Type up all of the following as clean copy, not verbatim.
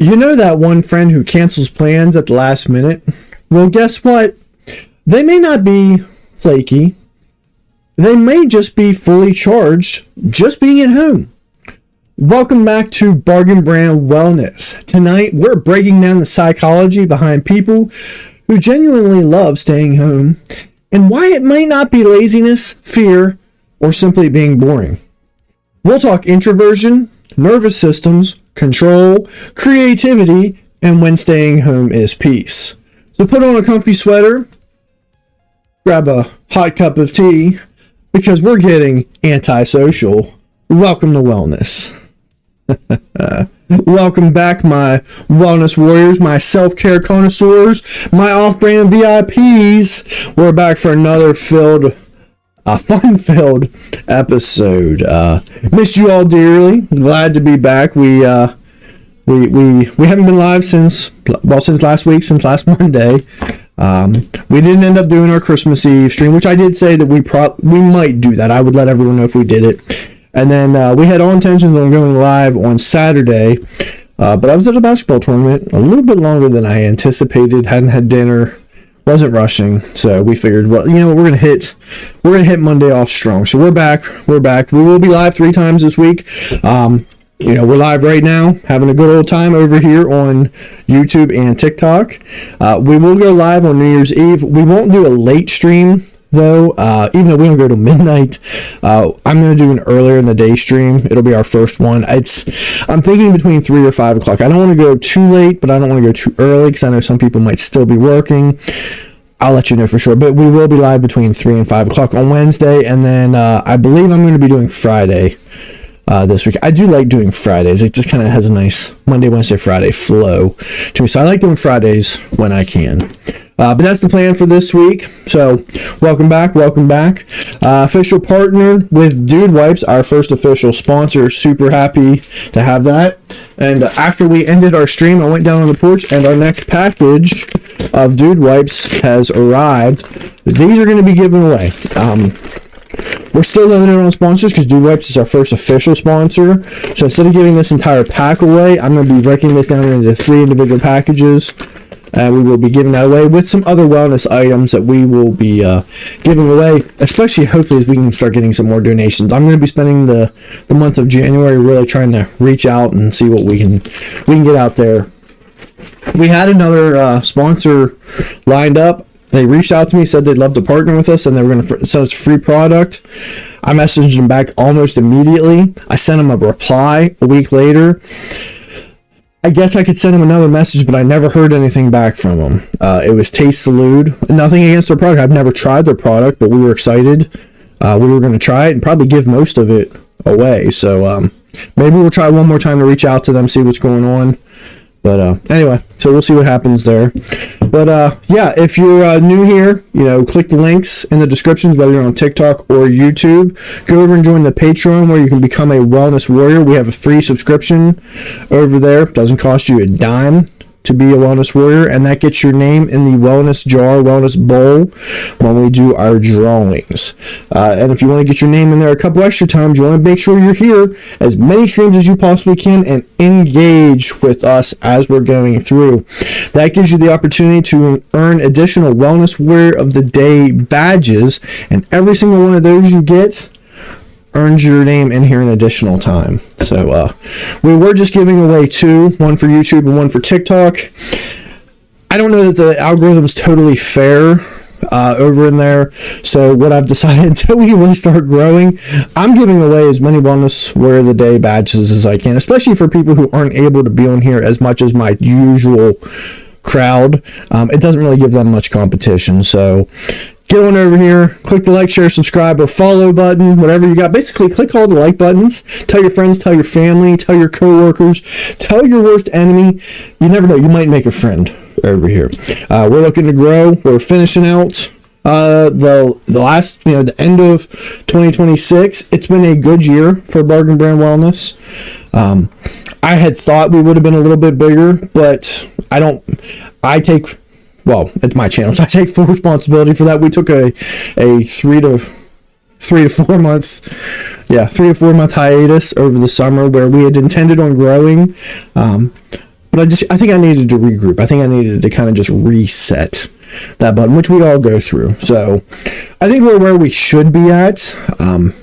You know that one friend who cancels plans at the last minute? Well, guess what? They may not be flaky. They may just be fully charged just being at home. Welcome back to Bargain Brand Wellness. Tonight, we're breaking down the psychology behind people who genuinely love staying home and why it might not be laziness, fear, or simply being boring. We'll talk introversion, nervous systems, control, creativity, and when staying home is peace. So put on a comfy sweater, grab a hot cup of tea, because we're getting antisocial. Welcome to Wellness. Welcome back, my wellness warriors, my self-care connoisseurs, my off-brand VIPs. We're back for another fun-filled episode. Missed you all dearly. Glad to be back. We haven't been live since last week, since last Monday. We didn't end up doing our Christmas Eve stream, which I did say that we might do that. I would let everyone know if we did it. And then we had all intentions on going live on Saturday, but I was at a basketball tournament a little bit longer than I anticipated. Hadn't had dinner. Wasn't rushing, so we figured, well, you know, we're gonna hit Monday off strong. So we're back. We will be live 3 times this week. We're live right now, having a good old time over here on YouTube and TikTok. We will go live on New Year's Eve. We won't do a late stream though, even though we don't go to midnight. I'm gonna do an earlier in the day stream. It'll be our first one. I'm thinking between 3 or 5 o'clock. I don't want to go too late, but I don't want to go too early because I know some people might still be working. I'll let you know for sure, but we will be live between 3 and 5 o'clock on Wednesday, and then I believe I'm going to be doing Friday this week. I do like doing Fridays. It just kind of has a nice Monday, Wednesday, Friday flow to me, so I like doing Fridays when I can. But that's the plan for this week. So welcome back. Official partner with Dude Wipes, our first official sponsor. Super happy to have that. And after we ended our stream, I went down on the porch and our next package of Dude Wipes has arrived. These are going to be given away. We're still limited on sponsors because Dude Wipes is our first official sponsor. So instead of giving this entire pack away, I'm going to be breaking this down into 3 individual packages. We will be giving that away with some other wellness items that we will be giving away, especially hopefully as we can start getting some more donations. I'm going to be spending the month of January really trying to reach out and see what we can get out there. We had another sponsor lined up. They reached out to me, said they'd love to partner with us, and they were going to send us a free product. I messaged them back almost immediately. I sent them a reply a week later. I guess I could send them another message, but I never heard anything back from them. It was Taste Salud. Nothing against their product. I've never tried their product, but we were excited. We were going to try it and probably give most of it away. So maybe we'll try one more time to reach out to them, see what's going on. But anyway, so we'll see what happens there. But yeah, if you're new here, click the links in the descriptions, whether you're on TikTok or YouTube. Go over and join the Patreon where you can become a wellness warrior. We have a free subscription over there. It doesn't cost you a dime to be a wellness warrior, and that gets your name in the wellness jar, wellness bowl when we do our drawings. And if you want to get your name in there a couple extra times, you want to make sure you're here as many streams as you possibly can and engage with us as we're going through. That gives you the opportunity to earn additional Wellness Warrior of the Day badges, and every single one of those you get earns your name in here an additional time. So we were just giving away 2, one for YouTube and one for TikTok. I don't know that the algorithm is totally fair over in there. So what I've decided, until we really start growing, I'm giving away as many Wellness Warrior of the Day badges as I can, especially for people who aren't able to be on here as much as my usual crowd. It doesn't really give them much competition. So get on over here, click the like, share, subscribe, or follow button, whatever you got. Basically, click all the like buttons. Tell your friends, tell your family, tell your coworkers, tell your worst enemy. You never know, you might make a friend over here. We're looking to grow. We're finishing out the last, the end of 2026. It's been a good year for Bargain Brand Wellness. I had thought we would have been a little bit bigger, but it's my channel, so I take full responsibility for that. We took a 3 to 4 month hiatus over the summer where we had intended on growing. but I think I needed to regroup. I think I needed to kind of just reset that button, which we all go through. So I think we're where we should be at.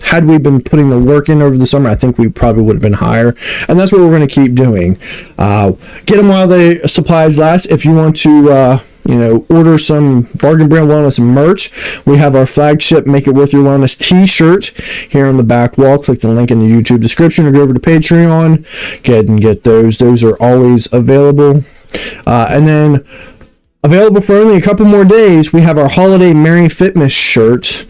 Had we been putting the work in over the summer, I think we probably would have been higher, and that's what we're going to keep doing. Get them while the supplies last. If you want to order some Bargain Brand Wellness merch, we have our flagship Make It Worth Your Wellness t-shirt here on the back wall. Click the link in the YouTube description or go over to Patreon. Go ahead and get those. Those are always available. And then available for only a couple more days, we have our Holiday Merry Fitness shirt.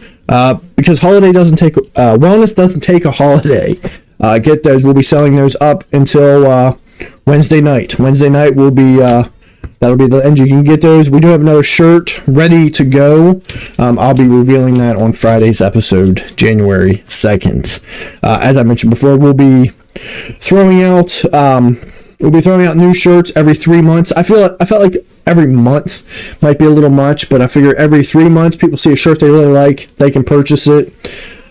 Because holiday doesn't take wellness doesn't take a holiday. Get those. We'll be selling those up until Wednesday night. Wednesday night will be that'll be the end. You can get those. We do have another shirt ready to go. I'll be revealing that on Friday's episode, January 2nd. As I mentioned before, we'll be throwing out new shirts every 3 months. I felt like every month might be a little much, but I figure every 3 months people see a shirt they really like, they can purchase it,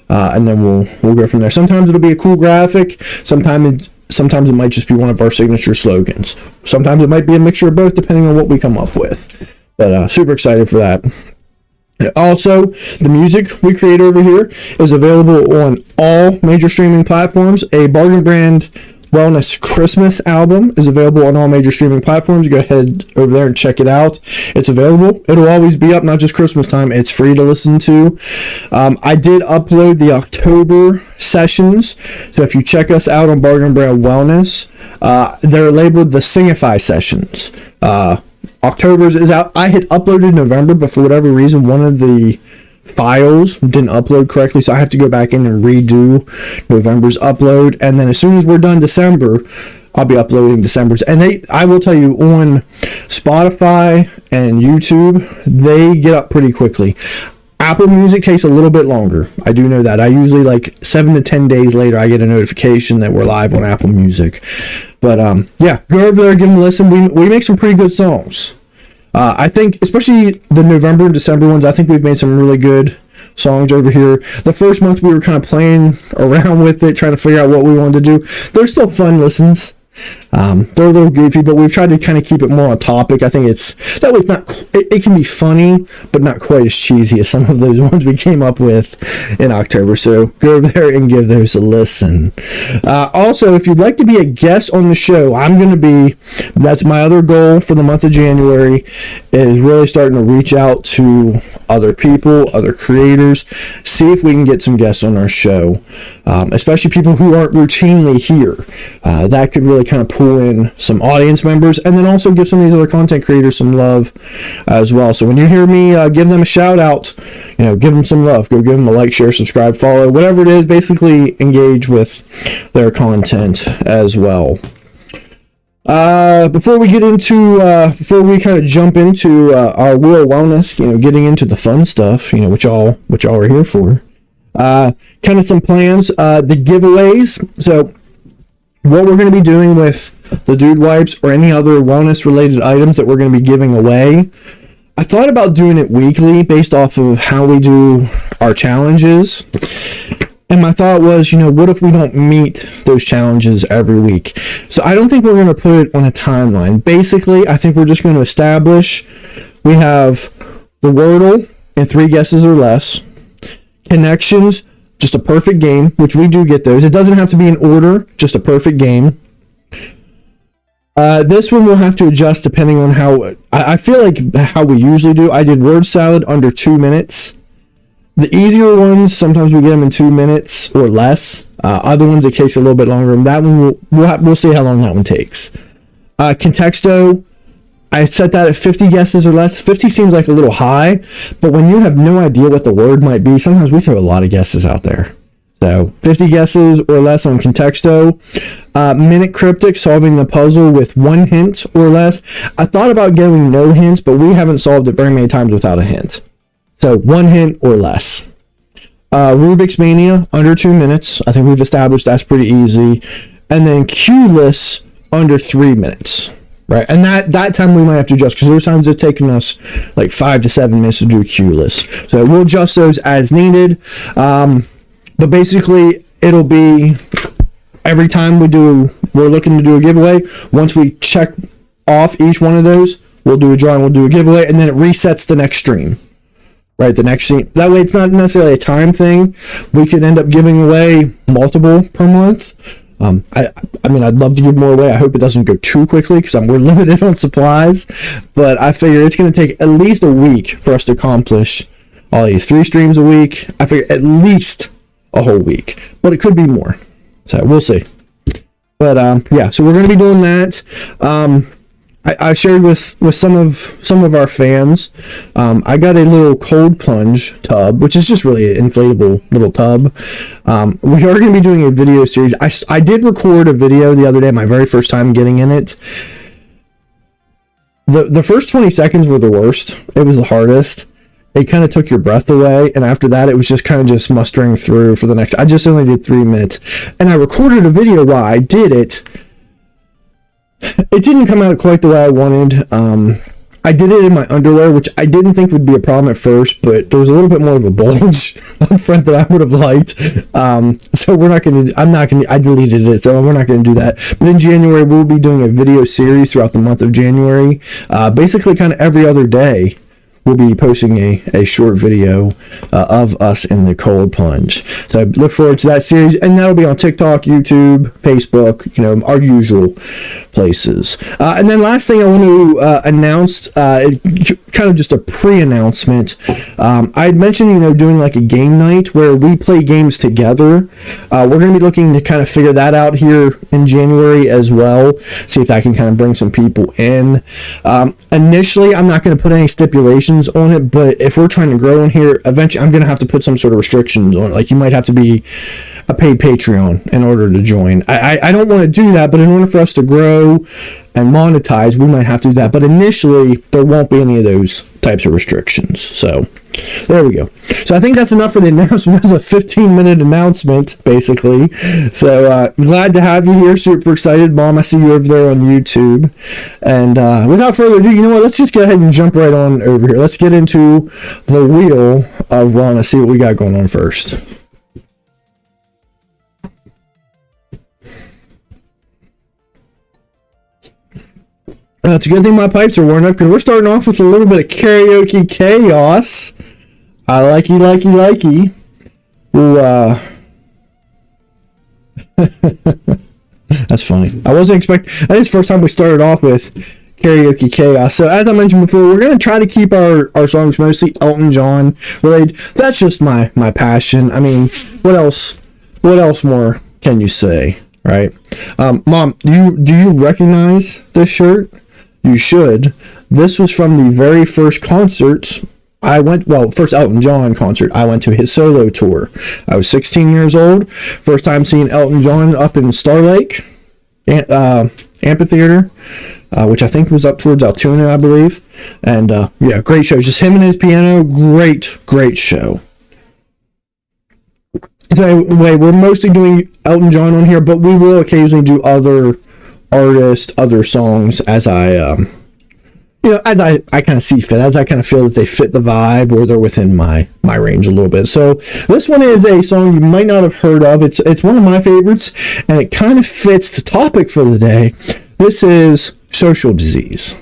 and then we'll go from there. Sometimes it'll be a cool graphic. Sometimes it might just be one of our signature slogans. Sometimes it might be a mixture of both, depending on what we come up with. But super excited for that. Also, the music we create over here is available on all major streaming platforms. A Bargain Brand Wellness Christmas album is available on all major streaming platforms. Go ahead over there and check it out. It's available. It'll always be up, not just Christmas time. It's free to listen to. I did upload the October sessions, so if you check us out on Bargain Brand Wellness, they're labeled the Singify sessions. October's is out. I had uploaded November, but for whatever reason, one of the files didn't upload correctly, so I have to go back in and redo November's upload, and then as soon as we're done December, I'll be uploading December's. And I will tell you, on Spotify and YouTube, they get up pretty quickly. Apple Music takes a little bit longer. I do know that. I usually, like 7 to 10 days later, I get a notification that we're live on Apple Music. But yeah, go over there, give them a listen. We make some pretty good songs. I think, especially the November and December ones, I think we've made some really good songs over here. The first month we were kind of playing around with it, trying to figure out what we wanted to do. They're still fun listens. They're a little goofy, but we've tried to kind of keep it more on topic. I think it's that way. It can be funny, but not quite as cheesy as some of those ones we came up with in October. So go over there and give those a listen. Also, if you'd like to be a guest on the show, that's my other goal for the month of January, is really starting to reach out to other people, other creators, see if we can get some guests on our show, especially people who aren't routinely here. That could really kind of pull in some audience members, and then also give some of these other content creators some love as well. So when you hear me give them a shout out, give them some love. Go give them a like, share, subscribe, follow, whatever it is. Basically engage with their content as well. Before we kind of jump into our real wellness, getting into the fun stuff, which y'all are here for, kind of some plans, the giveaways. So what we're going to be doing with the Dude Wipes or any other wellness related items that we're going to be giving away, I thought about doing it weekly based off of how we do our challenges. And my thought was, what if we don't meet those challenges every week? So I don't think we're going to put it on a timeline. Basically, I think we're just going to establish we have the Wordle in 3 guesses or less, connections, just a perfect game, which we do get those. It doesn't have to be in order, just a perfect game. This one we'll have to adjust depending on how... I feel like how we usually do. I did word salad under 2 minutes. The easier ones, sometimes we get them in 2 minutes or less. Other ones, it takes a little bit longer. And that one, we'll see how long that one takes. Contexto, I set that at 50 guesses or less. 50 seems like a little high, but when you have no idea what the word might be, sometimes we throw a lot of guesses out there. So 50 guesses or less on Contexto. Minute Cryptic, solving the puzzle with 1 hint or less. I thought about giving no hints, but we haven't solved it very many times without a hint. So 1 hint or less. Rubik's Mania, under 2 minutes. I think we've established that's pretty easy. And then Q-less, under 3 minutes. Right, and that time we might have to adjust, because there's times it's taken us like 5 to 7 minutes to do Q-less. So we'll adjust those as needed. But basically, it'll be every time we're looking to do a giveaway. Once we check off each one of those, we'll do a drawing, we'll do a giveaway, and then it resets the next stream. Right, the next stream. That way, it's not necessarily a time thing. We could end up giving away multiple per month. I mean, I'd love to give more away. I hope it doesn't go too quickly because we're limited on supplies. But I figure it's going to take at least a week for us to accomplish all these 3 streams a week. I figure at least a whole week, but it could be more. So we'll see. But yeah, so we're going to be doing that. I shared with some of our fans. I got a little cold plunge tub, which is just really an inflatable little tub. We are going to be doing a video series. I did record a video the other day, my very first time getting in it. The first 20 seconds were the worst. It was the hardest. It kind of took your breath away, and after that, it was just kind of just mustering through for the next. I just only did 3 minutes, and I recorded a video while I did it. It didn't come out quite the way I wanted. I did it in my underwear, which I didn't think would be a problem at first, but there was a little bit more of a bulge on front that I would have liked. So I deleted it, so we're not going to do that. But in January, we'll be doing a video series throughout the month of January. Basically, kind of every other day, we'll be posting a short video of us in the cold plunge. So look forward to that series, and that'll be on TikTok, YouTube, Facebook, our usual places. And then last thing I want to announce, kind of just a pre-announcement. I had mentioned, doing like a game night where we play games together. We're going to be looking to kind of figure that out here in January as well. See if that can kind of bring some people in. Initially, I'm not going to put any stipulations on it, but if we're trying to grow in here, eventually I'm going to have to put some sort of restrictions on it. Like, you might have to be a paid Patreon in order to join. I don't want to do that, but in order for us to grow and monetize, we might have to do that. But initially, there won't be any of those types of restrictions. So there we go. So I think that's enough for the announcement. It was a 15-minute announcement, basically. So glad to have you here. Super excited. Mom, I see you over there on YouTube. And without further ado, you know what? Let's just go ahead and jump right on over here. Let's get into the wheel of Rana, see what we got going on first. It's a good thing my pipes are worn up because we're starting off with a little bit of karaoke chaos. I likey. Ooh, that's funny. I wasn't expecting. I think it's the first time we started off with karaoke chaos. So as I mentioned before, we're going to try to keep our songs mostly Elton John related. That's just my passion. I mean, what else more can you say, right? Mom, do you recognize this shirt? You should. This was from the very first concert first Elton John concert. I went to his solo tour. I was 16 years old. First time seeing Elton John up in Star Lake Amphitheater, which I think was up towards Altoona, I believe. And yeah, great show. Just him and his piano. Great show. So anyway, we're mostly doing Elton John on here, but we will occasionally do other artists, other songs as I kind of see fit, as I kind of feel that they fit the vibe or they're within my range a little bit. So this one is a song you might not have heard of. It's one of my favorites, and it kind of fits the topic for the day. This is Social Disease.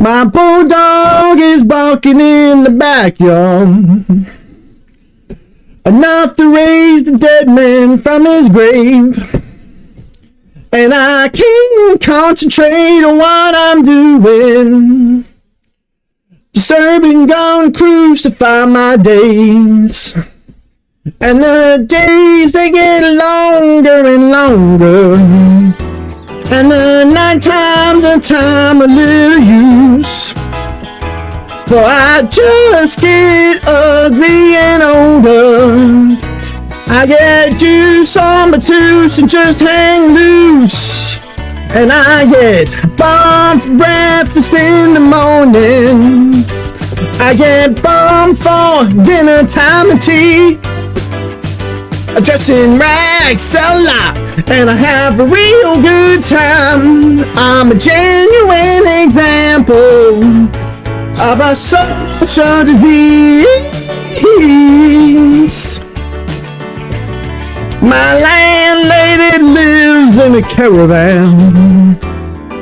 My bulldog is barking in the backyard, enough to raise the dead man from his grave. And I can't concentrate on what I'm doing. Disturbing, gonna crucify my days. And the days, they get longer and longer. And the night time's a time of little use. For I just get ugly and older. I get too somber to just hang loose. And I get bummed for breakfast in the morning. I get bummed for dinner time and tea. Dressing rags a lot, and I have a real good time. I'm a genuine example of a social disease. My landlady lives in a caravan.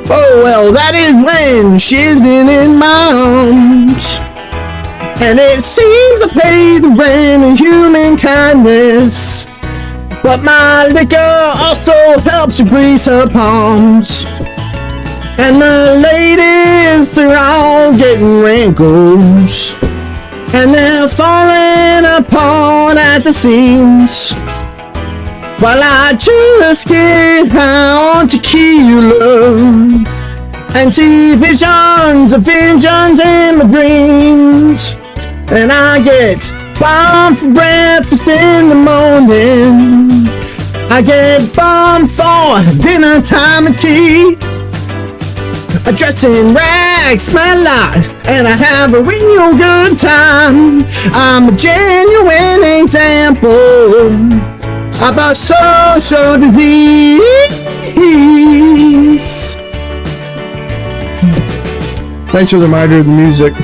Oh well, that is when she's in my arms. And it seems I pay the rent in human kindness, but my liquor also helps to grease her palms. And the ladies, they're all getting wrinkles, and they're falling apart at the seams, while I just get high on tequila and see visions of visions in my dreams. And I get bombed for breakfast in the morning, I get bombed for dinner time and tea. I dress in rags, smell lot, and I have a real good time. I'm a genuine example of a social disease. Thanks for the reminder of the music.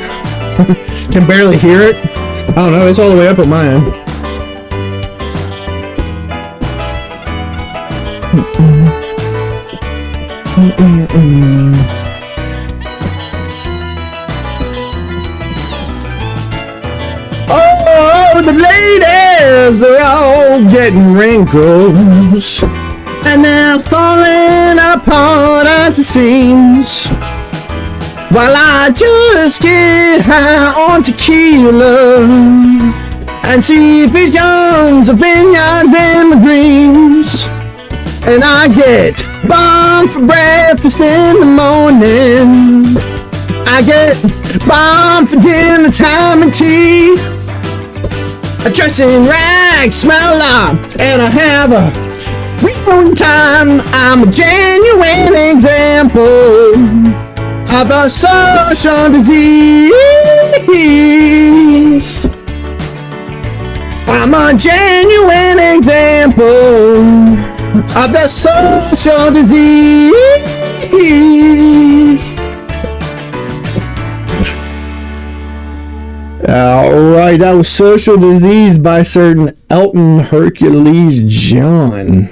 Can barely hear it. I don't know, it's all the way up at my end. Oh, the ladies, they're all getting wrinkles, and they're falling apart at the seams, while I just get high on tequila and see visions of vineyards in my dreams. And I get bombed for breakfast in the morning, I get bombed for dinner time and tea. I dress in rags, smell like, and I have a real time. I'm a genuine example of a social disease. I'm a genuine example of the social disease. Alright, that was Social Disease by certain Elton Hercules John.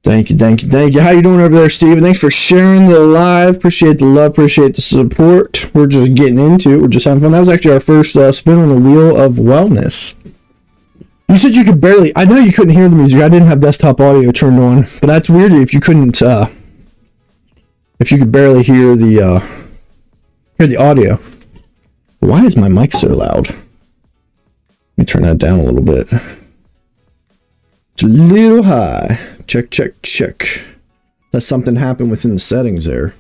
Thank you. How you doing over there, Steven? Thanks for sharing the live. Appreciate the love, appreciate the support. We're just getting into it. We're just having fun. That was actually our first spin on the wheel of wellness. You said you could barely... I know you couldn't hear the music. I didn't have desktop audio turned on. But that's weird if you couldn't... if you could barely hear the audio. Why is my mic so loud? Let me turn that down a little bit. It's a little high. Check. Let something happen within the settings there.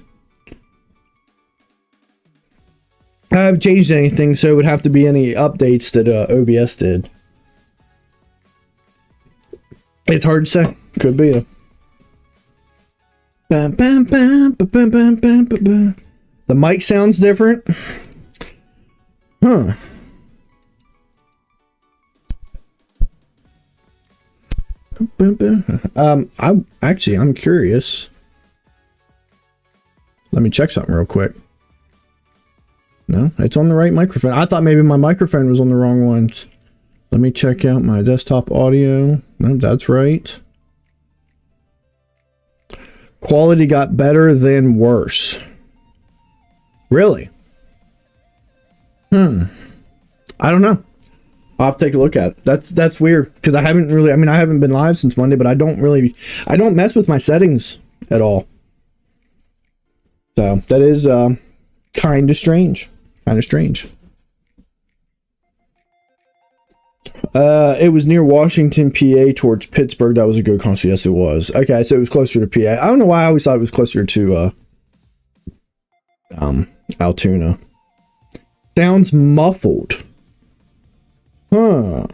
I haven't changed anything, so it would have to be any updates that OBS did. It's hard to say. Could be. The mic sounds different. Huh. I'm curious. Let me check something real quick. No, it's on the right microphone. I thought maybe my microphone was on the wrong ones. Let me check out my desktop audio. No, that's right. Quality got better than worse. Really? I don't know. I'll have to take a look at it. That's weird because I haven't been live since Monday, but I don't mess with my settings at all. So that is kind of strange. It was near Washington, PA, towards Pittsburgh. That was a good concert. Yes, it was. Okay, so it was closer to PA. I don't know why I always thought it was closer to Altoona. Sounds muffled. Huh.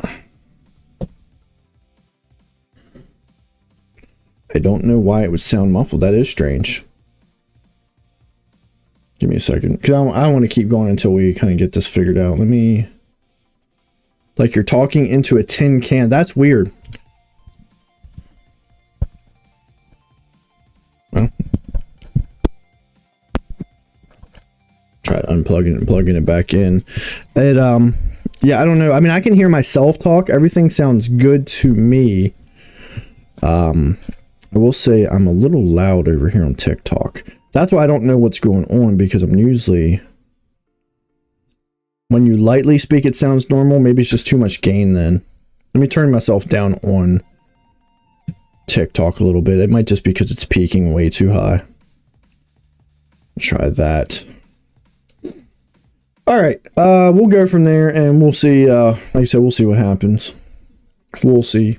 I don't know why it would sound muffled. That is strange. Give me a second, because I want to keep going until we kind of get this figured out. Let me like you're talking into a tin can. That's weird. Well, try unplugging it and plugging it back in. It yeah, I don't know. I mean, I can hear myself talk. Everything sounds good to me. I will say I'm a little loud over here on TikTok. That's why I don't know what's going on, because I'm usually, when you lightly speak, it sounds normal. Maybe it's just too much gain then. Let me turn myself down on TikTok a little bit. It might just be because it's peaking way too high. Try that. All right, we'll go from there and we'll see. Like I said, we'll see what happens. We'll see.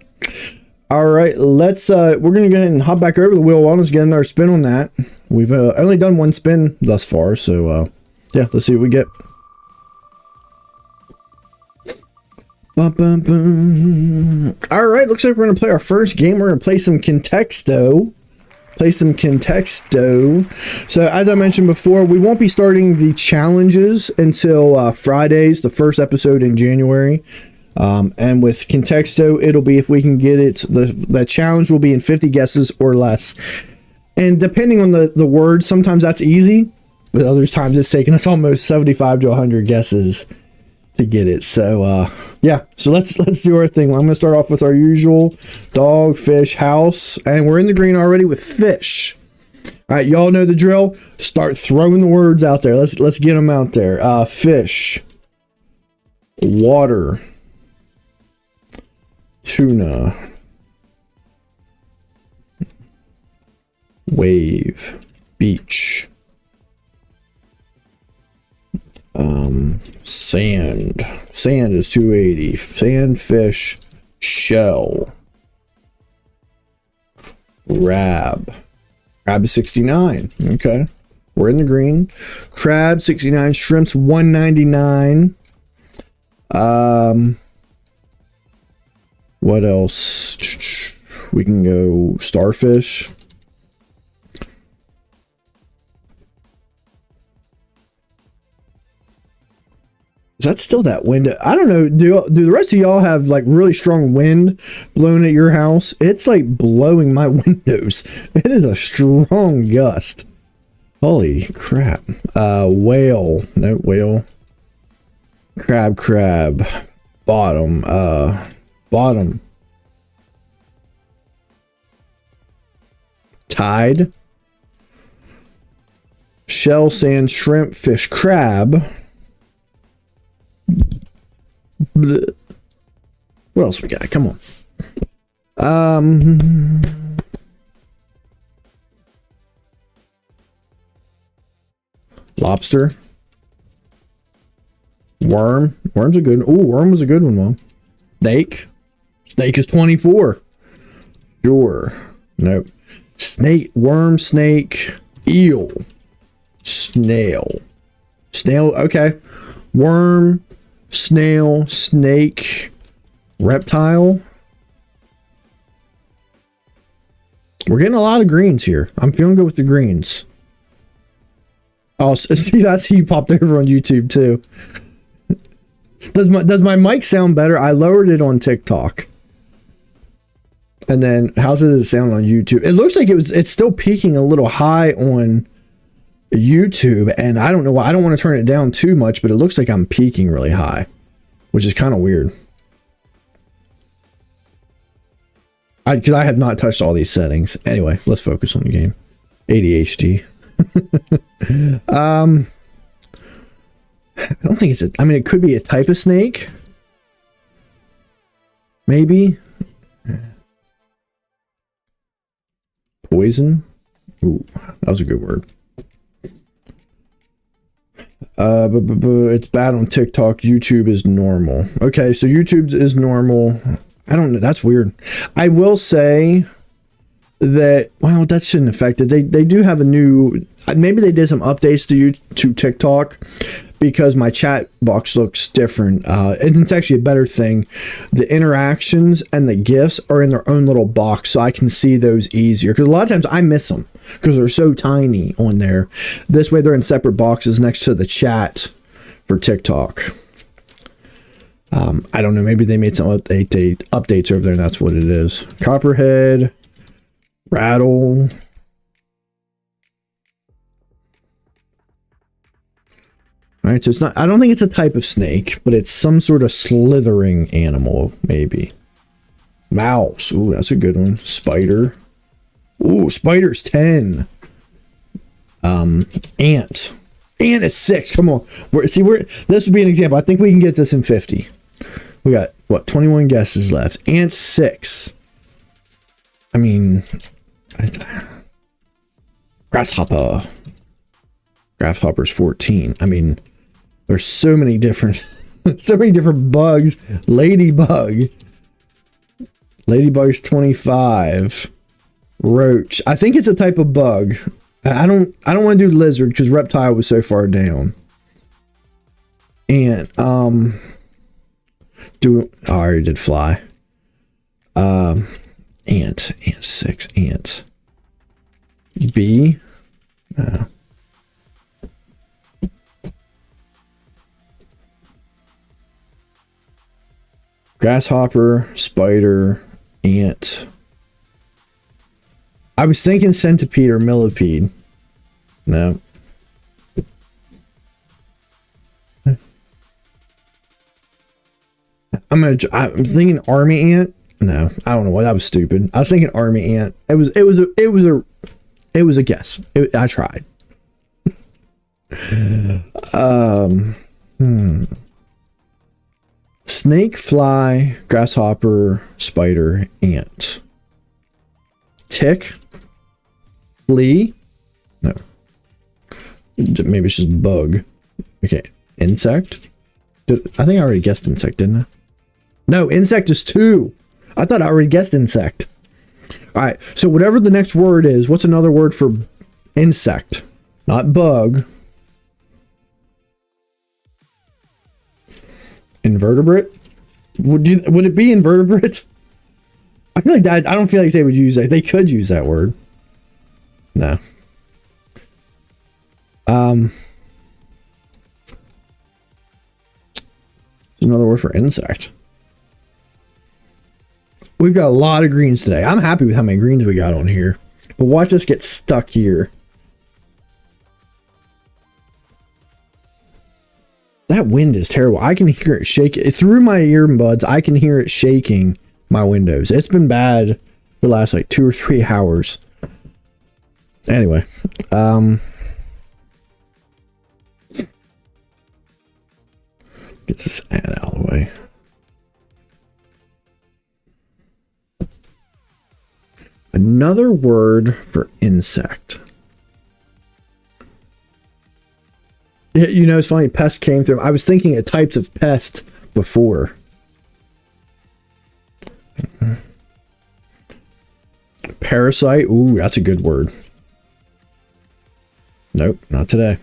All right, let's, we're going to go ahead and hop back over the Wheel of Wellness, get another spin on that. We've only done one spin thus far, so yeah, let's see what we get. Bum, bum, bum. All right, looks like we're going to play our first game. We're going to play some Contexto. So as I mentioned before, we won't be starting the challenges until Fridays, the first episode in January. And with Contexto, it'll be if we can get it, the challenge will be in 50 guesses or less. And depending on the word, sometimes that's easy, but other times it's taking us almost 75 to 100 guesses to get it. So yeah, so let's do our thing. I'm gonna start off with our usual dog, fish, house, and we're in the green already with fish. All right, y'all know the drill. Start throwing the words out there. Let's get them out there. Fish, water, tuna, wave, beach, sand is 280, sand, fish, shell, crab is 69. Okay, we're in the green. Crab 69, shrimps 199. What else? We can go starfish. Is that still that wind? I don't know. Do the rest of y'all have like really strong wind blowing at your house? It's like blowing my windows. It is a strong gust. Holy crap. Whale. No, whale. Crab. Bottom. Bottom. Tide. Shell, sand, shrimp, fish, crab. Blech. What else we got? Come on. Lobster. Worm. Worm's a good. Ooh, worm was a good one, Mom. Snake. Snake is 24. Sure. Nope. Snake. Worm. Snake. Eel. Snail. Snail. Okay. Worm. Snail, snake, reptile. We're getting a lot of greens here. I'm feeling good with the greens. Oh, see, I see you popped over on YouTube too. Does my mic sound better? I lowered it on TikTok. And then how's it sound on YouTube? It looks like it's still peaking a little high on YouTube, and I don't know why. I don't want to turn it down too much, but it looks like I'm peaking really high, which is kind of weird. Because I have not touched all these settings. Anyway, let's focus on the game. ADHD. I don't think it's I mean, it could be a type of snake. Maybe. Poison. Ooh, that was a good word. But it's bad on TikTok. YouTube is normal. Okay, so YouTube is normal. I don't know. That's weird. I will say that, well, that shouldn't affect it. They do have a new, maybe they did some updates to TikTok, because my chat box looks different. And it's actually a better thing. The interactions and the GIFs are in their own little box, so I can see those easier. Because a lot of times I miss them because they're so tiny on there. This way they're in separate boxes next to the chat for TikTok. I don't know. Maybe they made some updates over there, and that's what it is. Copperhead, rattle. All right, so it's not. I don't think it's a type of snake, but it's some sort of slithering animal, maybe. Mouse. Ooh, that's a good one. Spider. Ooh, spider's 10. Ant. Ant is 6. Come on. This would be an example. I think we can get this in 50. We got, what, 21 guesses left. Ant 6. I mean, grasshopper. Grasshopper's 14. I mean, there's so many different bugs. Ladybug. Ladybug's 25. Roach. I think it's a type of bug. I don't want to do lizard because reptile was so far down. And I already did fly. Ant 6. Ant. Bee. Grasshopper, spider, ant. I was thinking centipede or millipede. No. I'm thinking army ant. No, I don't know why. That was stupid. I was thinking army ant. It was a guess. I tried. Snake, fly, grasshopper, spider, ant. Tick. Flea. No. Maybe it's just bug. Okay. Insect. I think I already guessed insect, didn't I? No, insect is 2. I thought I already guessed insect. All right. So whatever the next word is, what's another word for insect? Not bug. Invertebrate? Would it be invertebrate? I feel like that. I don't feel like they would use that. They could use that word. No. Another word for insect. We've got a lot of greens today. I'm happy with how many greens we got on here. But watch us get stuck here. That wind is terrible. I can hear it shake. Through my earbuds, I can hear it shaking my windows. It's been bad for the last like 2 or 3 hours. Anyway. Get this ad out of the way. Another word for insect. You know, it's funny, pest came through. I was thinking of types of pest before. Parasite. Ooh, that's a good word. Nope, not today.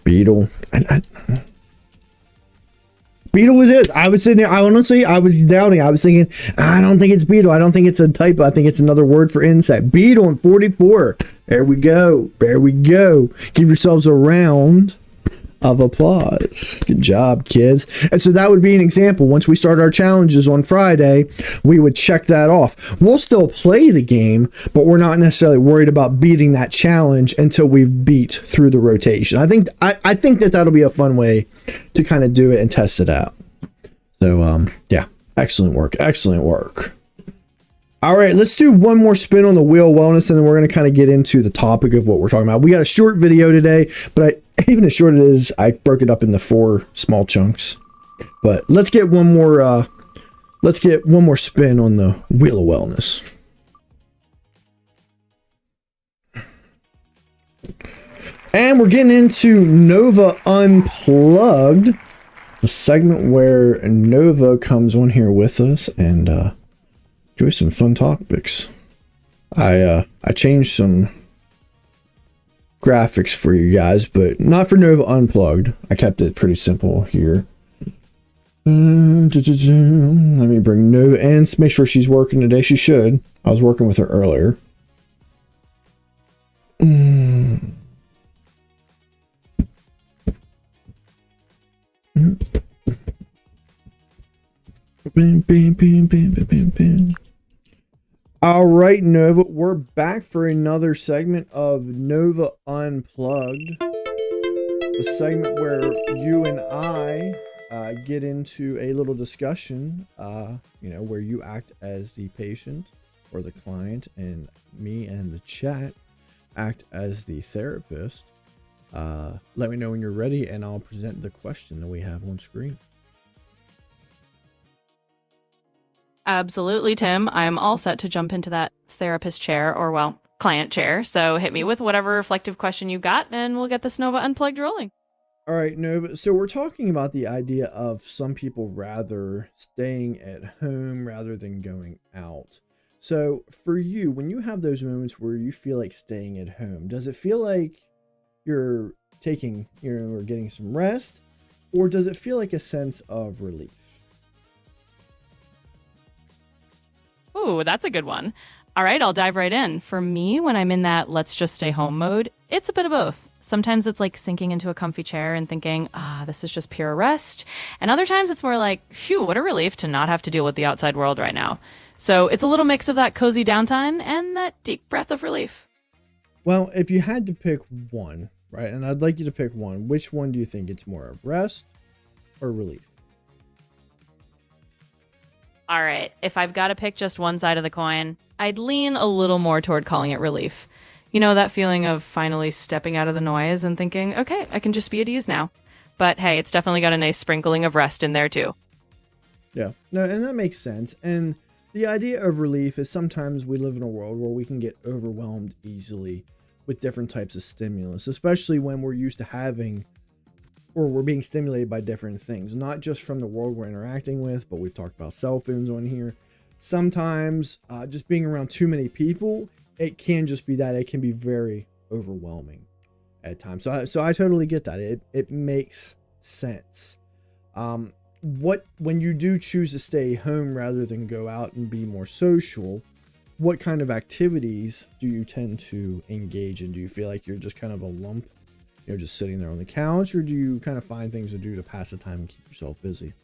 Beetle. Beetle was it. I was sitting there. I honestly, I was doubting. I was thinking, I don't think it's beetle. I don't think it's a type. I think it's another word for insect. Beetle in 44. There we go. There we go. Give yourselves a round of applause. Good job, kids. And so that would be an example. Once we start our challenges on Friday, we would check that off. We'll still play the game, but we're not necessarily worried about beating that challenge until we've beat through the rotation. I think that that'll be a fun way to kind of do it and test it out. So yeah, excellent work. Excellent work. All right, let's do one more spin on the wheel wellness, and then we're going to kind of get into the topic of what we're talking about. We got a short video today, but even as short as it is, I broke it up into 4 small chunks. But let's get one more. Let's get one more spin on the wheel of wellness. And we're getting into Nova Unplugged, the segment where Nova comes on here with us and enjoy some fun topics. I changed some graphics for you guys, but not for Nova Unplugged. I kept it pretty simple here. Let me bring Nova in, make sure she's working today. She should. I was working with her earlier. All right, Nova, we're back for another segment of Nova Unplugged, the segment where you and I get into a little discussion, where you act as the patient or the client, and me and the chat act as the therapist. Let me know when you're ready, and I'll present the question that we have on screen. Absolutely, Tim. I'm all set to jump into that therapist chair, or, well, client chair. So hit me with whatever reflective question you got, and we'll get this Nova Unplugged rolling. All right, Nova. So we're talking about the idea of some people rather staying at home rather than going out. So for you, when you have those moments where you feel like staying at home, does it feel like you're taking, or getting some rest, or does it feel like a sense of relief? Ooh, that's a good one. All right, I'll dive right in. For me, when I'm in that let's just stay home mode, it's a bit of both. Sometimes it's like sinking into a comfy chair and thinking, this is just pure rest. And other times it's more like, phew, what a relief to not have to deal with the outside world right now. So it's a little mix of that cozy downtime and that deep breath of relief. Well, if you had to pick one, right, and I'd like you to pick one, which one do you think it's more of, rest or relief? All right, if I've got to pick just one side of the coin, I'd lean a little more toward calling it relief. You know, that feeling of finally stepping out of the noise and thinking, okay, I can just be at ease now. But hey, it's definitely got a nice sprinkling of rest in there too. Yeah, no, and that makes sense. And the idea of relief is sometimes we live in a world where we can get overwhelmed easily with different types of stimulus, especially when we're used to having, or we're being stimulated by different things, not just from the world we're interacting with, but we've talked about cell phones on here. Sometimes just being around too many people, it can just be that it can be very overwhelming at times. So I totally get that. It makes sense. When you do choose to stay home rather than go out and be more social, what kind of activities do you tend to engage in? Do you feel like you're just kind of a lump, just sitting there on the couch, or do you kind of find things to do to pass the time and keep yourself busy?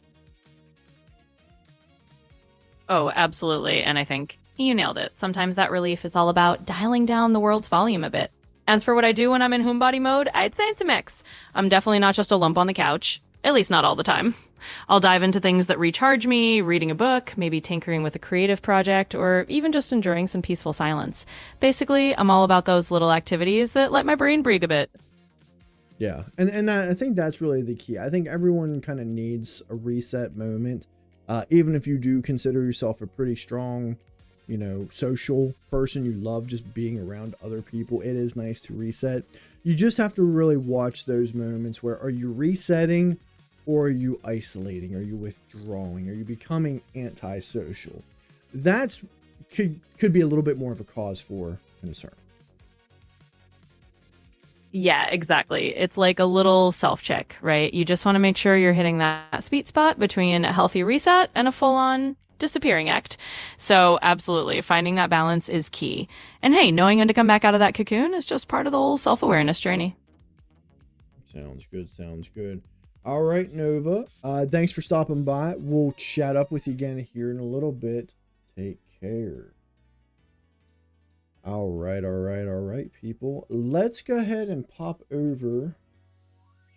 Oh, absolutely. And I think you nailed it. Sometimes that relief is all about dialing down the world's volume a bit. As for what I do when I'm in homebody mode, I'd say it's a mix. I'm definitely not just a lump on the couch, at least not all the time. I'll dive into things that recharge me, reading a book, maybe tinkering with a creative project, or even just enjoying some peaceful silence. Basically, I'm all about those little activities that let my brain breathe a bit. Yeah, and I think that's really the key. I think everyone kind of needs a reset moment. Even if you do consider yourself a pretty strong, social person, you love just being around other people, it is nice to reset. You just have to really watch those moments where, are you resetting, or are you isolating? Are you withdrawing? Are you becoming antisocial? That's could be a little bit more of a cause for concern. Yeah, exactly. It's like a little self-check, right? You just want to make sure you're hitting that sweet spot between a healthy reset and a full-on disappearing act. So absolutely, finding that balance is key. And hey, knowing when to come back out of that cocoon is just part of the whole self-awareness journey. Sounds good. All right, Nova. Thanks for stopping by. We'll chat up with you again here in a little bit. Take care. All right, people. Let's go ahead and pop over.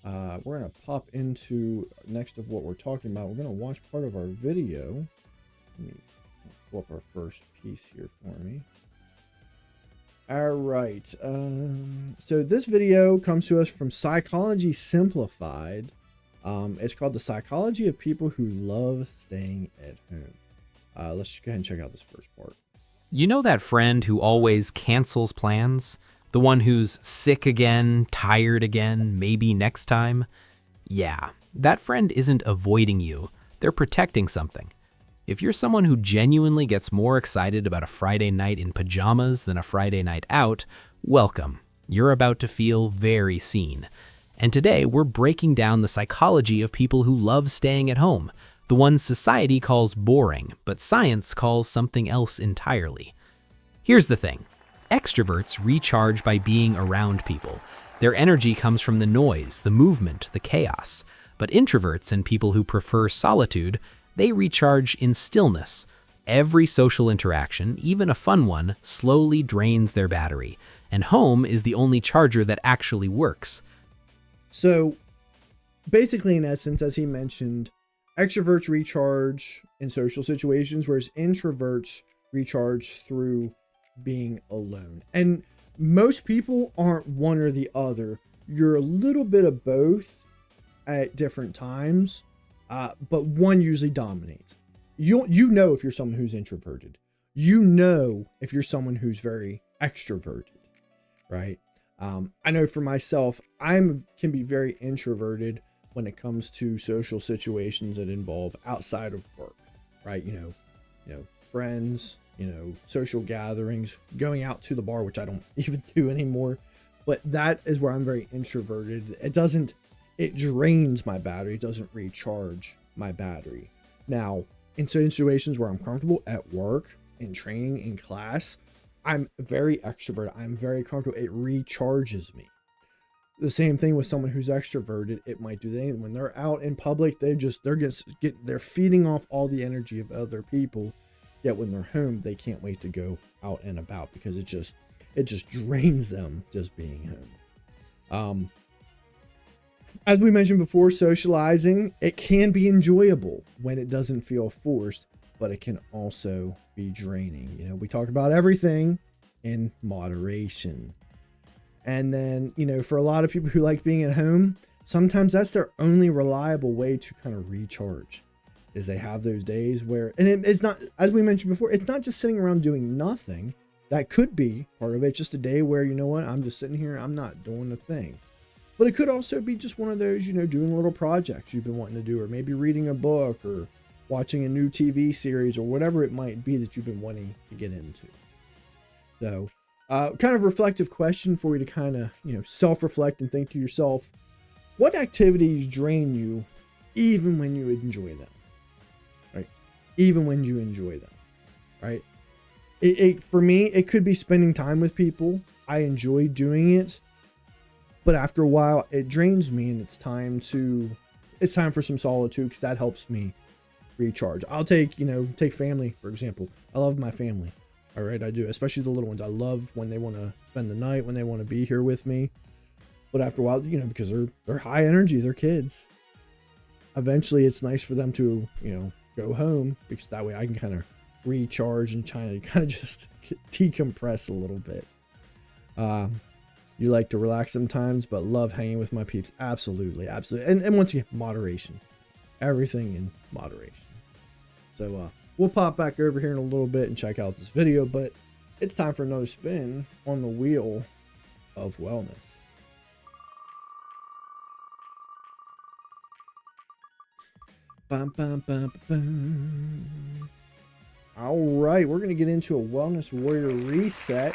We're going to pop into next of what we're talking about. We're going to watch part of our video. Let me pull up our first piece here for me. All right. So this video comes to us from Psychology Simplified. It's called The Psychology of People Who Love Staying at Home. Let's just go ahead and check out this first part. You know that friend who always cancels plans? The one who's sick again, tired again, maybe next time? Yeah, that friend isn't avoiding you. They're protecting something. If you're someone who genuinely gets more excited about a Friday night in pajamas than a Friday night out, welcome. You're about to feel very seen. And today, we're breaking down the psychology of people who love staying at home, the ones society calls boring, but science calls something else entirely. Here's the thing. Extroverts recharge by being around people. Their energy comes from the noise, the movement, the chaos. But introverts and people who prefer solitude, they recharge in stillness. Every social interaction, even a fun one, slowly drains their battery. And home is the only charger that actually works. So basically, in essence, as he mentioned, extroverts recharge in social situations, whereas introverts recharge through being alone. And most people aren't one or the other. You're a little bit of both at different times, but one usually dominates. You know if you're someone who's introverted. You know if you're someone who's very extroverted, right? I know for myself, can be very introverted when it comes to social situations that involve outside of work, right? You know, friends, social gatherings, going out to the bar, which I don't even do anymore. But that is where I'm very introverted. It drains my battery. It doesn't recharge my battery. Now, in certain situations where I'm comfortable at work, in training, in class, I'm very extroverted. I'm very comfortable. It recharges me. The same thing with someone who's extroverted. It might do that when they're out in public. They're feeding off all the energy of other people. Yet when they're home, they can't wait to go out and about because it just drains them just being home. As we mentioned before, socializing, it can be enjoyable when it doesn't feel forced, but it can also be draining. We talk about everything in moderation. And then, for a lot of people who like being at home, sometimes that's their only reliable way to kind of recharge, is they have those days where, and it's not, as we mentioned before, it's not just sitting around doing nothing. That could be part of it. It's just a day where, you know what, I'm just sitting here, I'm not doing a thing. But it could also be just one of those, doing little projects you've been wanting to do, or maybe reading a book or watching a new TV series or whatever it might be that you've been wanting to get into. So, kind of reflective question for you to kind of, self-reflect and think to yourself, what activities drain you even when you enjoy them, right? Even when you enjoy them, right? For me, it could be spending time with people. I enjoy doing it, but after a while it drains me and it's time for some solitude, because that helps me recharge. I'll take family, for example. I love my family. All right, I do, especially the little ones. I love when they want to spend the night, when they want to be here with me. But after a while, because they're high energy, they're kids. Eventually, it's nice for them to, go home, because that way I can kind of recharge and kind of just decompress a little bit. You like to relax sometimes, but love hanging with my peeps. Absolutely, absolutely. And once again, moderation. Everything in moderation. So we'll pop back over here in a little bit and check out this video, but it's time for another spin on the wheel of wellness. Bum, bum, bum, bum. All right, we're going to get into a Wellness Warrior reset.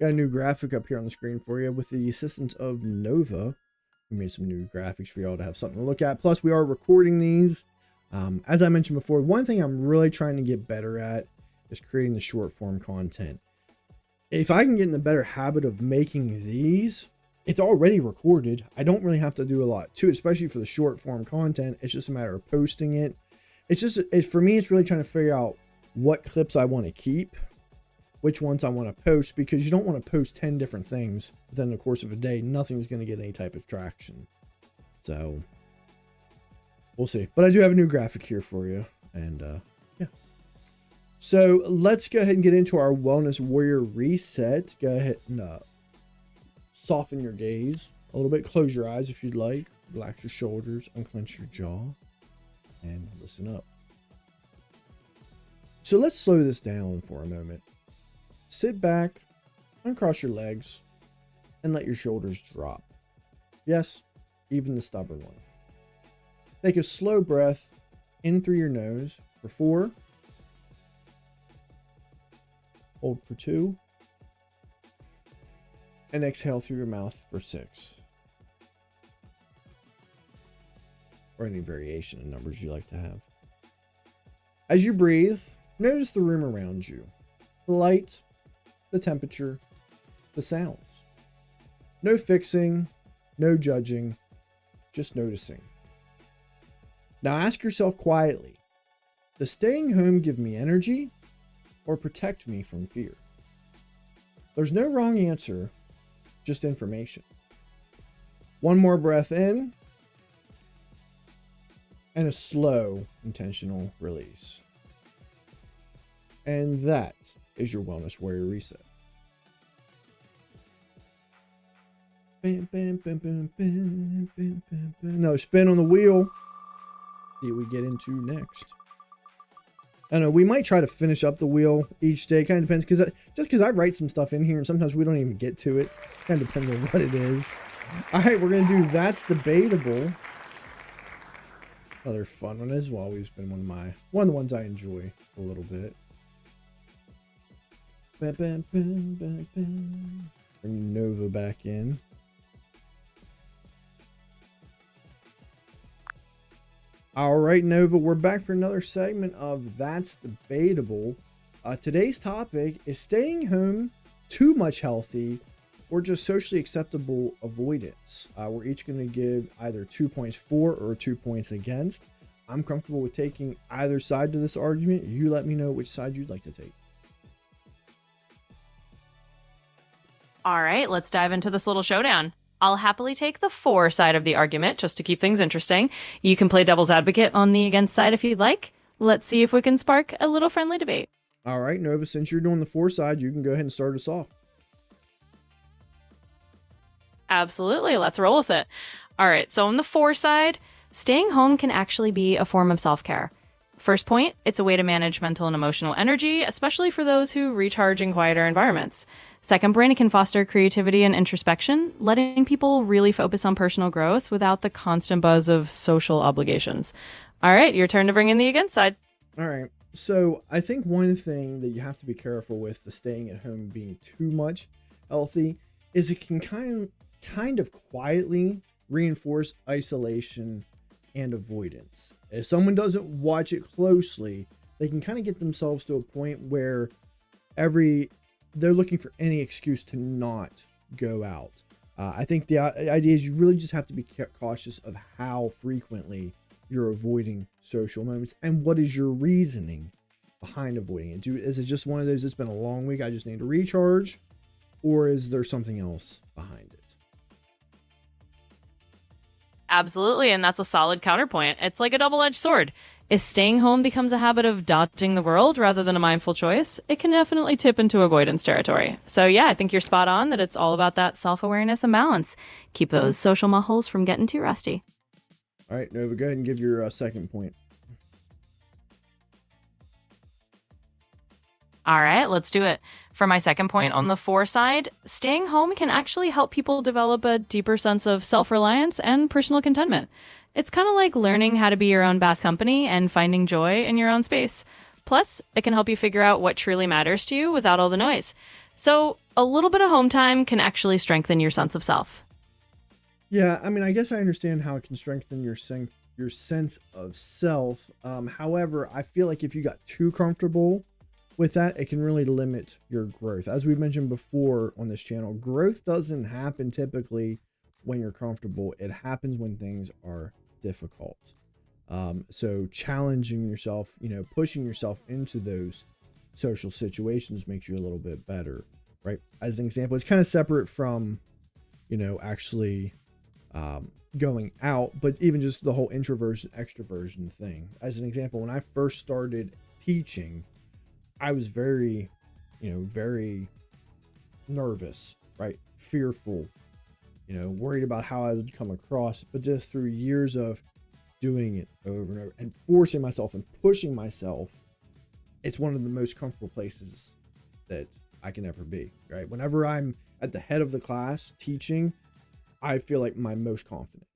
Got a new graphic up here on the screen for you with the assistance of Nova. We made some new graphics for y'all to have something to look at. Plus, we are recording these. As I mentioned before, one thing I'm really trying to get better at is creating the short form content. If I can get in the better habit of making these, it's already recorded. I don't really have to do a lot to it, especially for the short form content. It's just a matter of posting it. For me, it's really trying to figure out what clips I want to keep, which ones I want to post, because you don't want to post 10 different things within the course of a day. Nothing's going to get any type of traction. So we'll see. But I do have a new graphic here for you. And yeah. So let's go ahead and get into our Wellness Warrior reset. Go ahead and soften your gaze a little bit. Close your eyes if you'd like. Relax your shoulders, unclench your jaw, and listen up. So let's slow this down for a moment. Sit back, uncross your legs, and let your shoulders drop. Yes, even the stubborn one. Take a slow breath in through your nose for 4, Hold for 2. And exhale through your mouth for 6. Or any variation in numbers you like to have. As you breathe, notice the room around you. The light, the temperature, the sounds. No fixing, no judging, just noticing. Now ask yourself quietly, does staying home give me energy or protect me from fear? There's no wrong answer, just information. One more breath in and a slow, intentional release. And that is your Wellness Warrior Reset. Bam, bam, bam, bam, bam, bam, bam, bam. No, spin on the wheel. See what we get into next. I know we might try to finish up the wheel each day. Kind of depends, because I write some stuff in here and sometimes we don't even get to it. Kind of depends on what it is. All right, we're gonna do That's Debatable. Another fun one as well. Always been one of the ones I enjoy a little bit. Bam, bam, bam, bam, bam. Bring Nova back in. All right, Nova, we're back for another segment of That's Debatable. Today's topic is staying home too much healthy or just socially acceptable avoidance. We're each going to give either 2 points for or 2 points against. I'm comfortable with taking either side to this argument. You let me know which side you'd like to take. All right, let's dive into this little showdown. I'll happily take the for side of the argument just to keep things interesting. You can play devil's advocate on the against side if you'd like. Let's see if we can spark a little friendly debate. All right, Nova, since you're doing the for side, you can go ahead and start us off. Absolutely, let's roll with it. All right, so on the for side, staying home can actually be a form of self-care. First point, it's a way to manage mental and emotional energy, especially for those who recharge in quieter environments. Second point, it can foster creativity and introspection, letting people really focus on personal growth without the constant buzz of social obligations. All right, your turn to bring in the against side. All right, so I think one thing that you have to be careful with the staying at home being too much healthy is it can kind of quietly reinforce isolation and avoidance. If someone doesn't watch it closely, they can kind of get themselves to a point where they're looking for any excuse to not go out. I think the idea is you really just have to be cautious of how frequently you're avoiding social moments and what is your reasoning behind avoiding it. Is it just one of those, it's been a long week, I just need to recharge, or is there something else behind it? Absolutely, and that's a solid counterpoint. It's like a double-edged sword. If staying home becomes a habit of dodging the world rather than a mindful choice, it can definitely tip into avoidance territory. So yeah, I think you're spot on that it's all about that self-awareness and balance. Keep those social muscles from getting too rusty. All right, Nova, go ahead and give your second point. All right, let's do it. For my second point on the for side, staying home can actually help people develop a deeper sense of self-reliance and personal contentment. It's kind of like learning how to be your own best company and finding joy in your own space. Plus, it can help you figure out what truly matters to you without all the noise. So, a little bit of home time can actually strengthen your sense of self. Yeah, I mean, I guess I understand how it can strengthen your sense of self. However, I feel like if you got too comfortable with that, it can really limit your growth. As we mentioned before on this channel, growth doesn't happen typically when you're comfortable. It happens when things are difficult. So challenging yourself, pushing yourself into those social situations makes you a little bit better, right? As an example, it's kind of separate from, actually going out, but even just the whole introversion, extroversion thing. As an example, when I first started teaching, I was very nervous, right? Fearful, worried about how I would come across, but just through years of doing it over and over and forcing myself and pushing myself, it's one of the most comfortable places that I can ever be, right? Whenever I'm at the head of the class teaching, I feel like my most confident.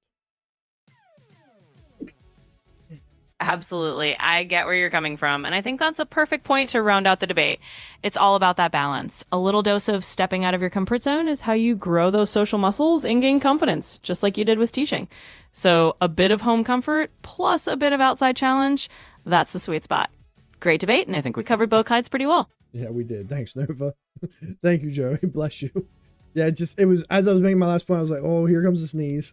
Absolutely. I get where you're coming from. And I think that's a perfect point to round out the debate. It's all about that balance. A little dose of stepping out of your comfort zone is how you grow those social muscles and gain confidence, just like you did with teaching. So a bit of home comfort plus a bit of outside challenge, that's the sweet spot. Great debate. And I think we covered both sides pretty well. Yeah, we did. Thanks, Nova. Thank you, Joey. Bless you. Yeah, it was, as I was making my last point, I was like, oh, here comes the sneeze.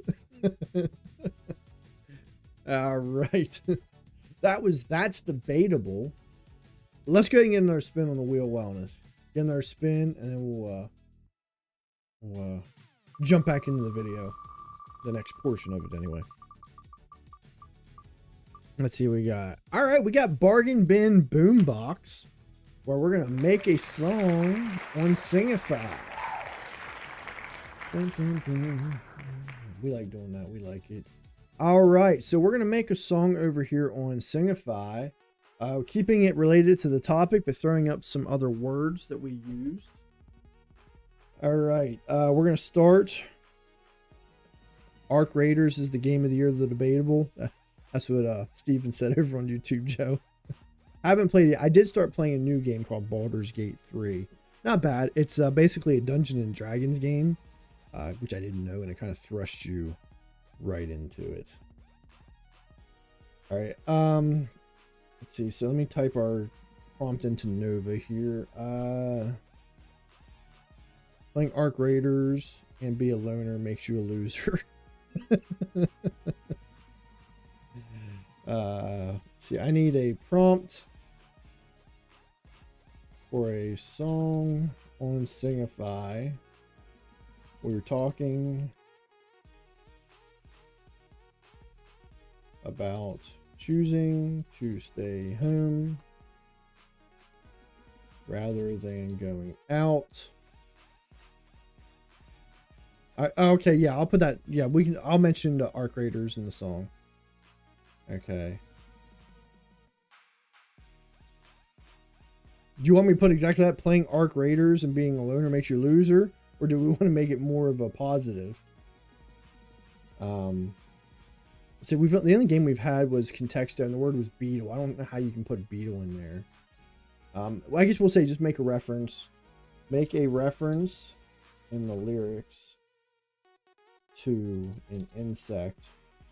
All right. That's debatable. Let's go ahead and get another spin on the wheel wellness. Get another spin, and then we'll jump back into the video. The next portion of it, anyway. Let's see what we got. All right, we got Bargain Bin Boombox, where we're gonna make a song on Singify. Dun, dun, dun. We like doing that. We like it. All right, so we're gonna make a song over here on Singify, keeping it related to the topic, but throwing up some other words that we used. All right, we're gonna start. Arc Raiders is the game of the year, the debatable. That's what Steven said over on YouTube, Joe. I haven't played it. I did start playing a new game called Baldur's Gate 3. Not bad. It's basically a Dungeons and Dragons game, which I didn't know, and it kind of thrusts you right into it. All right. Let's see. So let me type our prompt into Nova here. Playing Arc Raiders and be a loner makes you a loser. See, I need a prompt for a song on Singify. We're talking about choosing to stay home rather than going out. Okay, yeah, I'll put that. Yeah, I'll mention the Arc Raiders in the song. Okay. Do you want me to put exactly that? Playing Arc Raiders and being a loner makes you a loser, or do we want to make it more of a positive? So the only game we've had was Contexto, and the word was beetle. I don't know how you can put beetle in there. Well, I guess we'll say just make a reference. Make a reference in the lyrics to an insect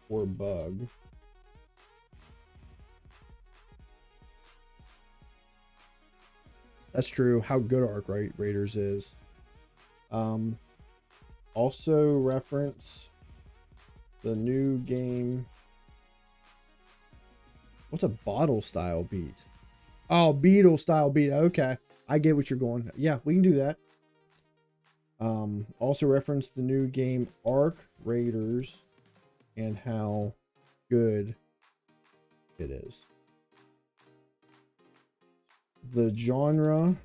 or bug. That's true. How good Arc Raiders is. Also reference the new game. What's a bottle style beat? Oh, Beetle style beat. Okay, I get what you're going. Yeah, we can do that. Also reference the new game Arc Raiders and how good it is. The genre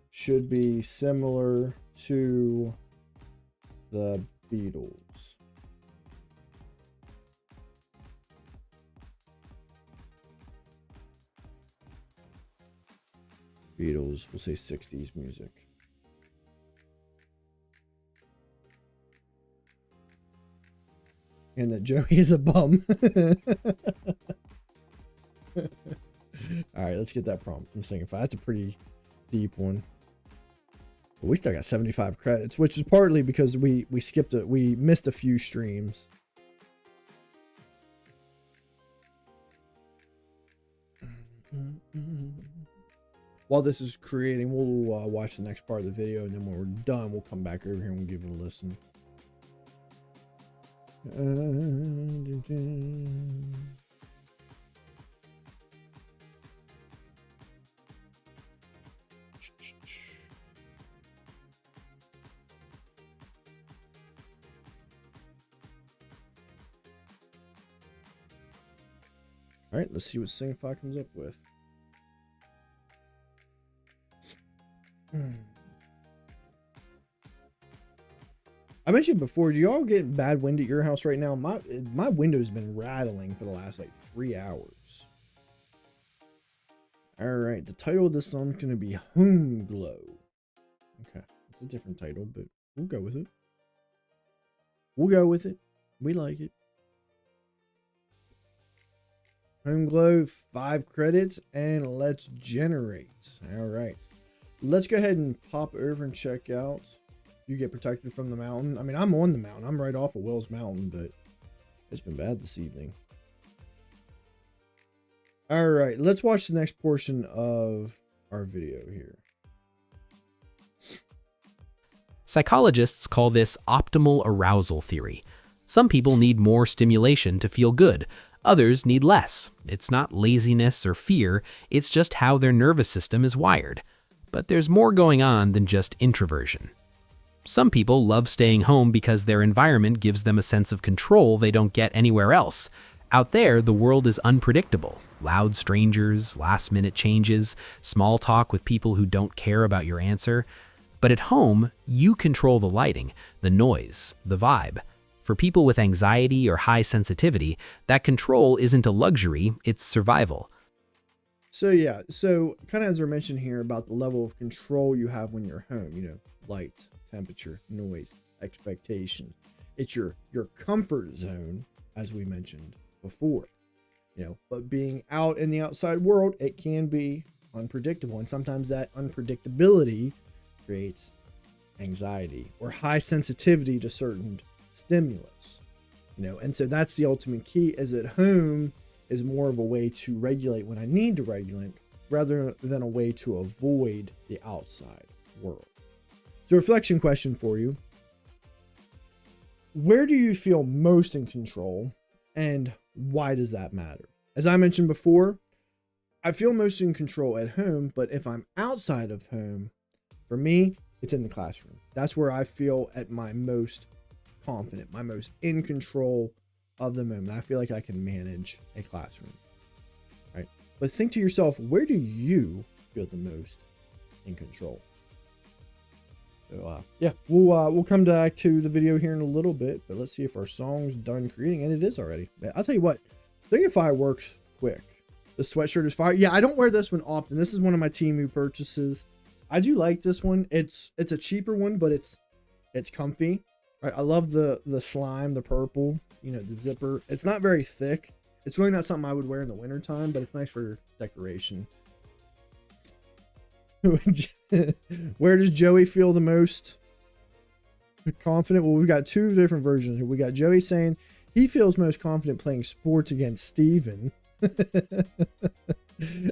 should be similar to the Beatles. Beatles, we'll say 60s music. And that Joey is a bum. All right, let's get that prompt from Singify. That's a pretty deep one. But we still got 75 credits, which is partly because we missed a few streams. While this is creating, we'll watch the next part of the video, and then when we're done, we'll come back over here and we'll give it a listen. All right, let's see what Singify comes up with. I mentioned before, do y'all get bad wind at your house right now? My window's been rattling for the last like 3 hours. All right, the title of this song is going to be Home Glow. Okay, it's a different title, but we'll go with it. We'll go with it. We like it. Home Glow, 5 credits, and let's generate. All right. Let's go ahead and pop over and check out. You get protected from the mountain. I mean, I'm on the mountain. I'm right off of Will's Mountain, but it's been bad this evening. All right, let's watch the next portion of our video here. Psychologists call this optimal arousal theory. Some people need more stimulation to feel good. Others need less. It's not laziness or fear, it's just how their nervous system is wired. But there's more going on than just introversion. Some people love staying home because their environment gives them a sense of control they don't get anywhere else. Out there, the world is unpredictable. Loud strangers, last-minute changes, small talk with people who don't care about your answer. But at home, you control the lighting, the noise, the vibe. For people with anxiety or high sensitivity, that control isn't a luxury, it's survival. So yeah, so kind of as I mentioned here about the level of control you have when you're home, you know, light, temperature, noise, expectation. It's your comfort zone, as we mentioned before, you know, but being out in the outside world, it can be unpredictable. And sometimes that unpredictability creates anxiety or high sensitivity to certain stimulus, you know. And so that's the ultimate key, is at home is more of a way to regulate when I need to regulate rather than a way to avoid the outside world. So reflection question for you. Where do you feel most in control, and why does that matter? As I mentioned before, I feel most in control at home, but if I'm outside of home, for me, it's in the classroom. That's where I feel at my most confident, my most in control of the moment. I feel like I can manage a classroom, right? But think to yourself, where do you feel the most in control? So yeah, we'll come back to the video here in a little bit, but let's see if our song's done creating, and it is already. I'll tell you what, Thingify works quick. The sweatshirt is fire. Yeah, I don't wear this one often. This is one of my Temu purchases. I do like this one. It's a cheaper one, but it's comfy. I love the slime, the purple, you know, the zipper. It's not very thick. It's really not something I would wear in the wintertime, but it's nice for decoration. Where does Joey feel the most confident? Well, we've got two different versions here. We got Joey saying he feels most confident playing sports against Steven.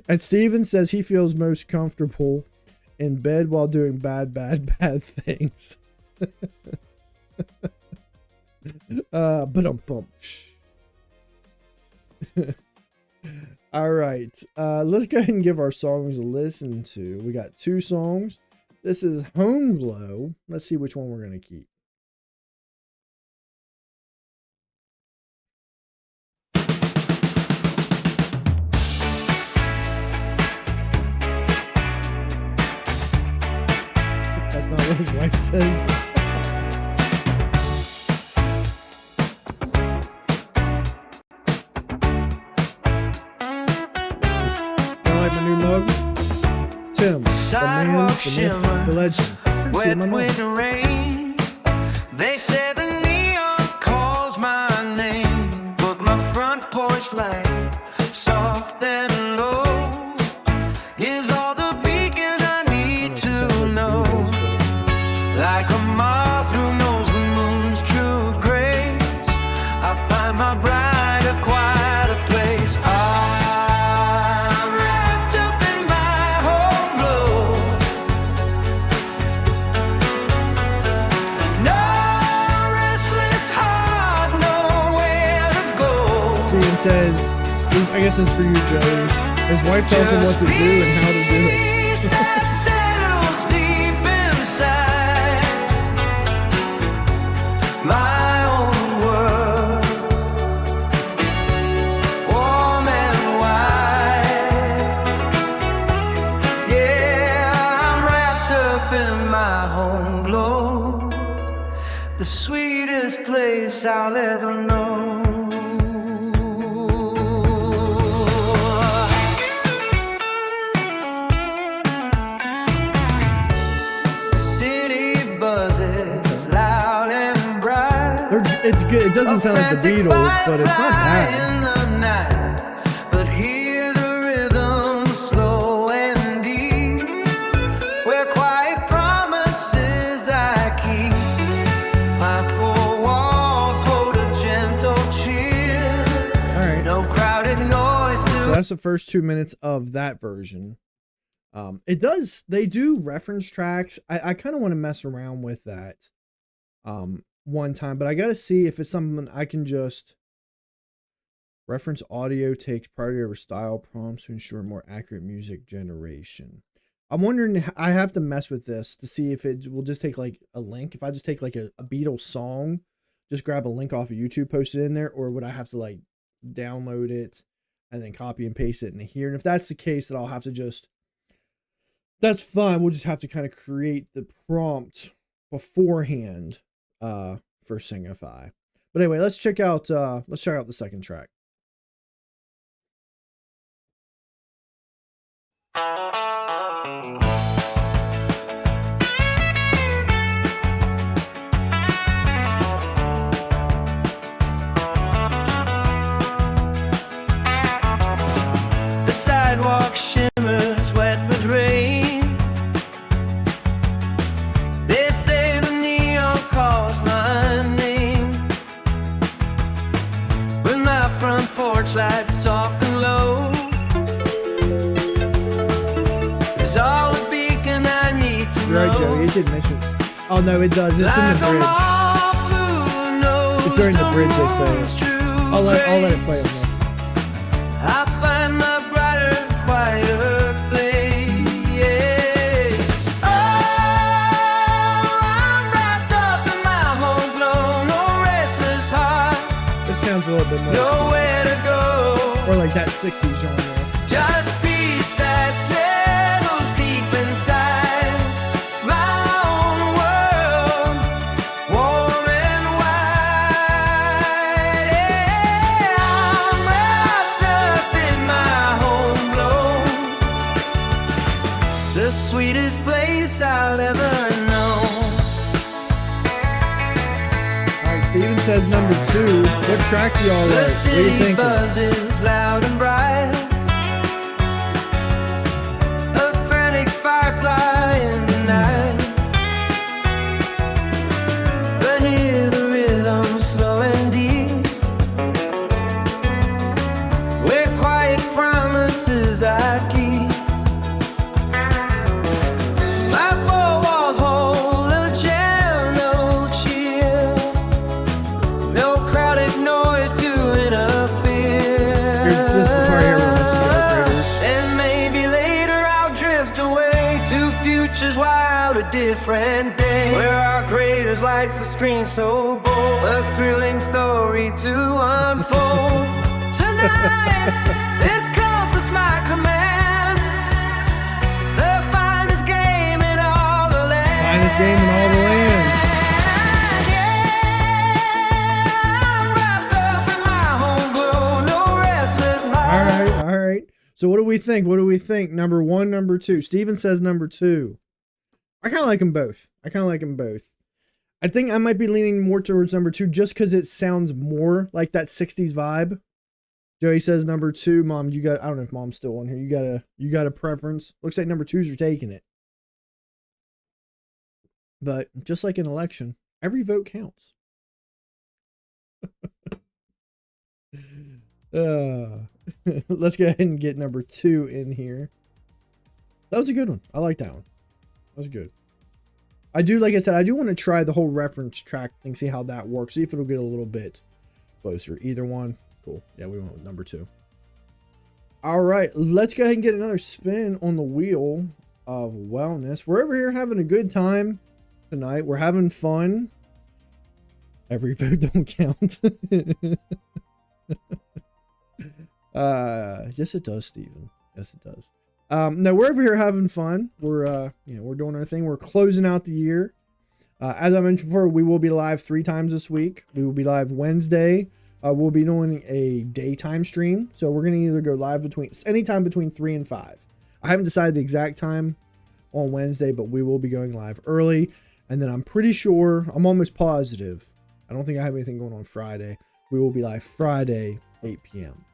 And Steven says he feels most comfortable in bed while doing bad things. But all right, let's go ahead and give our songs a listen to. We got 2 songs. This is Home Glow. Let's see which one we're gonna keep. That's not what his wife says. Tim, the man, the myth, the legend. Wet winter rain. They say the neon calls my name, but my front porch light, soft and low, is all the beacon I need to know. Like a moth who knows the moon's true grace, I find my bride a quieter place. Said, I guess it's for you, Joey. His wife tells him what to do and how to do it. That settles deep inside my own world, warm and wide. Yeah, I'm wrapped up in my home glow, the sweetest place I'll ever know. It's good. It doesn't sound like the Beatles, but it's not bad. In the night, but So that's the first 2 minutes of that version. They do reference tracks. I kind of want to mess around with that one time, but I got to see if it's something I can just reference. Audio takes priority over style prompts to ensure more accurate music generation. I'm wondering, I have to mess with this to see if it will just take like a link. If I just take like a Beatles song, just grab a link off of YouTube, post it in there, or would I have to like download it and then copy and paste it in here? And if that's the case, then I'll have to just, that's fine. We'll just have to kind of create the prompt beforehand for Singify. But anyway, let's check out the second track. The sidewalk shimmers wet with rain. They say the neon calls my name. With my front porch light soft and low, is all the beacon I need to You're know. right, Joey. It did mention. Oh no, it does. It's in the bridge. It's during the bridge they say it. I'll let it play on this. I find my brighter, quieter place. Oh, I'm wrapped up in my homegrown, no restless heart, This sounds a little bit more nowhere to go. or like that 60s genre. Just peace that settles deep inside my own world, warm and wide. Yeah, I'm wrapped up in my home glow, the sweetest place I'll ever know. All right, Steven says number 2. What track do y'all The like? What do you city think? buzzes loud and bright, a frantic firefly in the night. But hear the rhythm slow and deep, where quiet promises I keep. My four walls hold a gentle chill, no crowded noise to interfere. This is the part here where it's the operators. And maybe later I'll drift away to futures wild, a different day, where our greatest lights the screen so bold, a thrilling story to unfold. Tonight, this comfort's my command, the finest game in all the land. Finest game in all the land. All right. So what do we think? What do we think? Number 1, number 2. Steven says number 2. I kind of like them both. I think I might be leaning more towards number 2 just because it sounds more like that 60s vibe. Joey says number 2. Mom, I don't know if Mom's still on here. You got a preference? Looks like number 2s are taking it. But just like an election, every vote counts. Let's go ahead and get number 2 in here. That was a good one. I like that one. That was good. Like I said, I do want to try the whole reference track thing, see how that works, see if it'll get a little bit closer. Either one. Cool. Yeah, we went with number 2. All right, let's go ahead and get another spin on the wheel of wellness. We're over here having a good time tonight. We're having fun. Every vote don't count. Yes it does, Steven. Yes it does. No, we're over here having fun. We're we're doing our thing. We're closing out the year. As I mentioned before, we will be live 3 times this week. We will be live Wednesday. We'll be doing a daytime stream. So we're going to either go live anytime between 3 and 5. I haven't decided the exact time on Wednesday, but we will be going live early. And then I'm pretty sure, I'm almost positive, I don't think I have anything going on Friday. We will be live Friday, 8 p.m.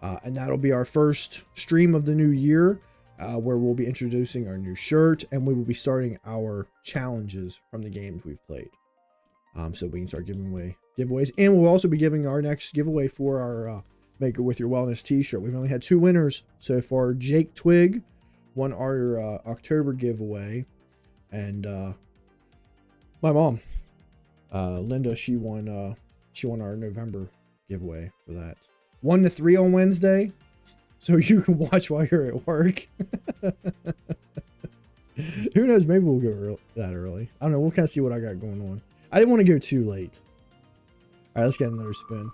And that'll be our first stream of the new year, where we'll be introducing our new shirt, and we will be starting our challenges from the games we've played. So we can start giving away giveaways, and we'll also be giving our next giveaway for our Make It With Your Wellness t-shirt. We've only had 2 winners so far. Jake Twig won our October giveaway, and my mom, Linda, she won our November giveaway for that. 1 to 3 on Wednesday, so you can watch while you're at work. Who knows? Maybe we'll go that early. I don't know. We'll kind of see what I got going on. I didn't want to go too late. All right, let's get another spin.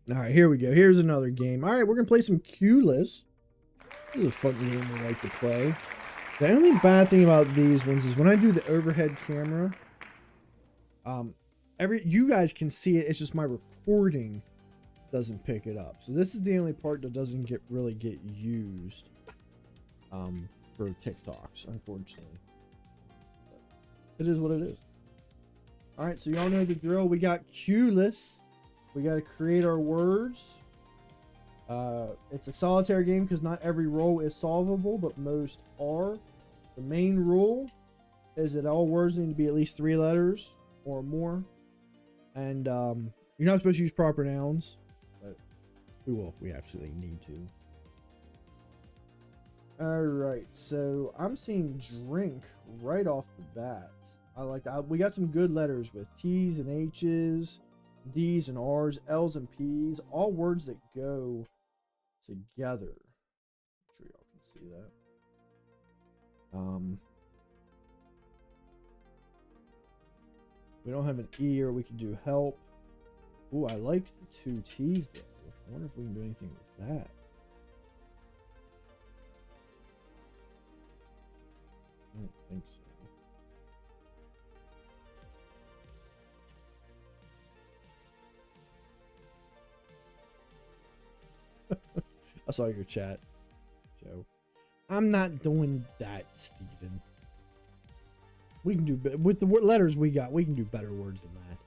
All right, here we go. Here's another game. All right, we're going to play some Q-less. This is a fun game we like to play. The only bad thing about these ones is when I do the overhead camera, you guys can see it. It's just my recording doesn't pick it up. So this is the only part that doesn't really get used for TikToks, unfortunately. But it is what it is. All right, so y'all know the drill. We got Q-less. We got to create our words. It's a solitaire game because not every role is solvable, but most are. The main rule is that all words need to be at least 3 letters or more. And you're not supposed to use proper nouns, but we will if we absolutely need to. All right, so I'm seeing drink right off the bat. I like that. We got some good letters with T's and H's, D's and R's, L's and P's, all words that go together. I'm sure y'all can see that. We don't have an E, or we can do help. Ooh, I like the 2 T's though. I wonder if we can do anything with that. I don't think so. I saw your chat, Joe. I'm not doing that, Steven. We can do with the letters we got. We can do better words than that.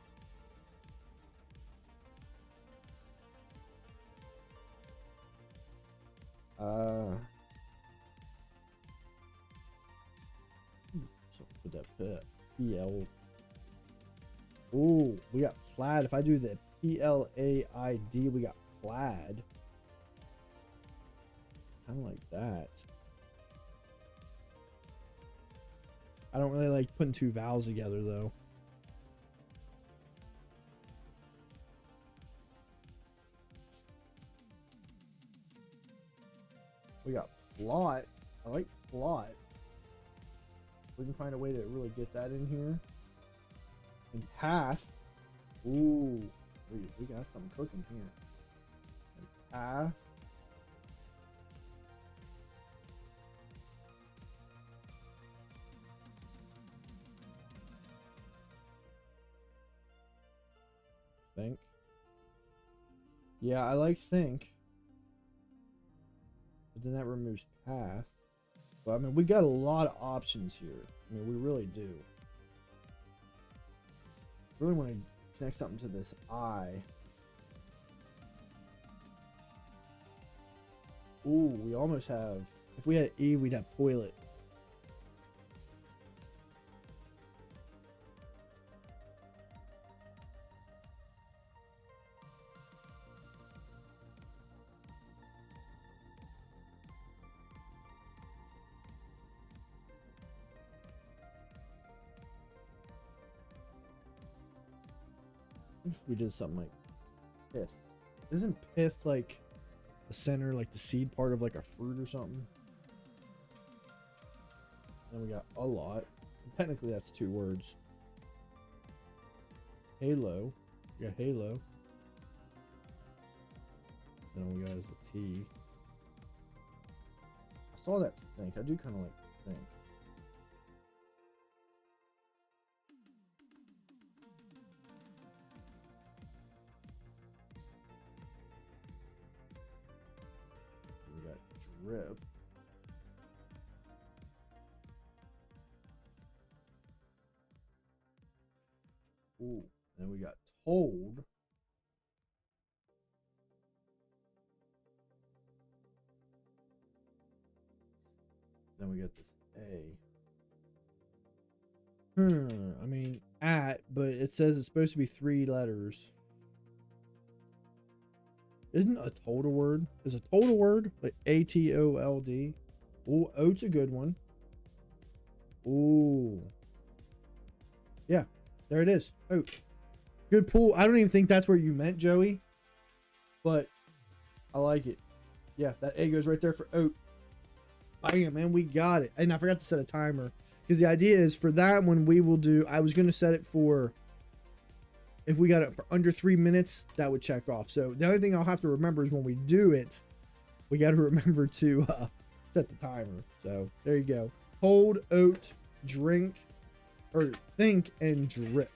So put that PL. Ooh, we got plaid. If I do the PLAID, we got plaid. Kind of like that. I don't really like putting 2 vowels together though. We got plot. I like plot. We can find a way to really get that in here. And path. Ooh, we got something cooking here. And path. Think. Yeah, I like think. But then that removes path. But I mean, we got a lot of options here. I mean, we really do. Really want to connect something to this I. Ooh, we almost have. If we had E, we'd have toilet. If we did something like pith. Isn't pith like the center, like the seed part of like a fruit or something? Then we got a lot. Technically that's 2 words. Halo. We got halo. Then we got as a T. I saw that think. I do kind of like think. We got drip. Ooh, then we got told. Then we got this A. I mean, but it says it's supposed to be 3 letters. Isn't a total word? Is a total word like ATOLD? Oh, oat's a good one. Ooh. Yeah, there it is. Oat. Good pull. I don't even think that's where you meant, Joey. But I like it. Yeah, that A goes right there for oat. Bam, man, we got it. And I forgot to set a timer. Because the idea is for that one, we will do, I was going to set it for, if we got it for under 3 minutes, that would check off. So the only thing I'll have to remember is when we do it, we got to remember to set the timer. So there you go. Hold, oat, drink, or think, and drip.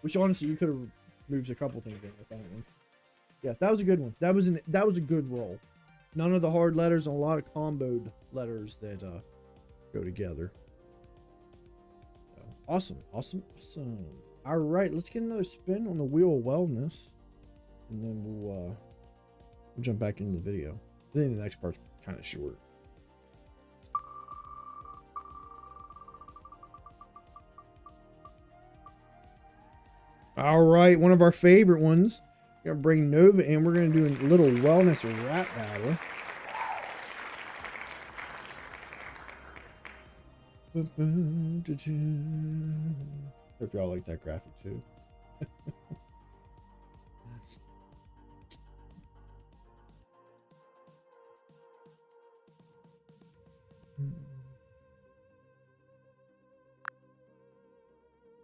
Which honestly, you could have moved a couple things in with that one. Yeah, that was a good one. That was a good roll. None of the hard letters and a lot of comboed letters that go together. So, awesome. All right, let's get another spin on the wheel of wellness, and then we'll jump back into the video. I think the next part's kind of short. All right, one of our favorite ones. We're gonna bring Nova in. We're gonna do a little wellness rap battle. Hope y'all like that graphic too.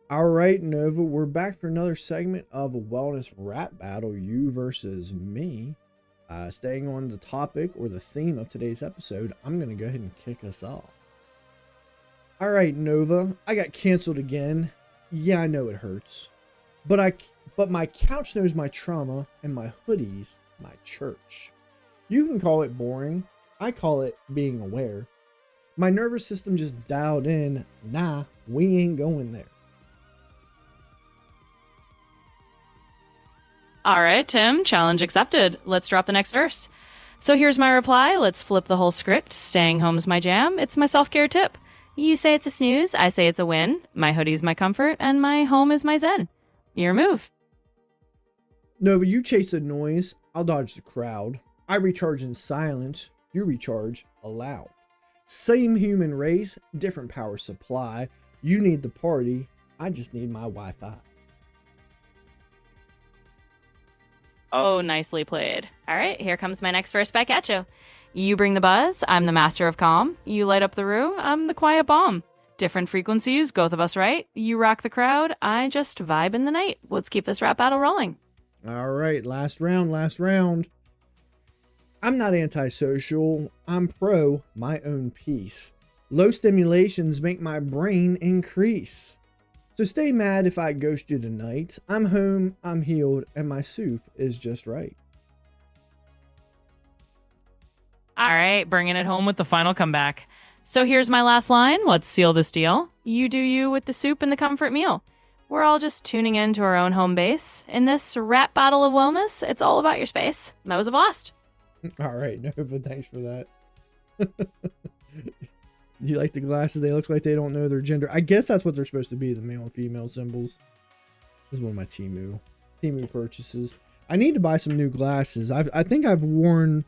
All right, Nova, we're back for another segment of a wellness rap battle, you versus me. Staying on the topic or the theme of today's episode, I'm going to go ahead and kick us off. All right, Nova, I got canceled again. Yeah, I know it hurts. But my couch knows my trauma and my hoodies, my church. You can call it boring. I call it being aware. My nervous system just dialed in. Nah, we ain't going there. All right, Tim, challenge accepted. Let's drop the next verse. So here's my reply. Let's flip the whole script. Staying home's my jam. It's my self-care tip. You say it's a snooze. I say it's a win. My hoodie's my comfort, and my home is my zen. Your move. Nova, you chase the noise. I'll dodge the crowd. I recharge in silence. You recharge aloud. Same human race, different power supply. You need the party. I just need my Wi-Fi. Oh, nicely played. All right, here comes my next verse back at you. You bring the buzz, I'm the master of calm. You light up the room, I'm the quiet bomb. Different frequencies, both of us right. You rock the crowd, I just vibe in the night. Let's keep this rap battle rolling. All right, last round. I'm not antisocial, I'm pro my own peace. Low stimulations make my brain increase. So stay mad if I ghost you tonight. I'm home, I'm healed, and my soup is just right. All right, bringing it home with the final comeback. So here's my last line. Let's seal this deal. You do you with the soup and the comfort meal. We're all just tuning in to our own home base. In this rap battle of wellness, it's all about your space. That was a blast. All right, Nova, thanks for that. You like the glasses? They look like they don't know their gender. I guess that's what they're supposed to be, the male and female symbols. This is one of my Temu purchases. I need to buy some new glasses. I think I've worn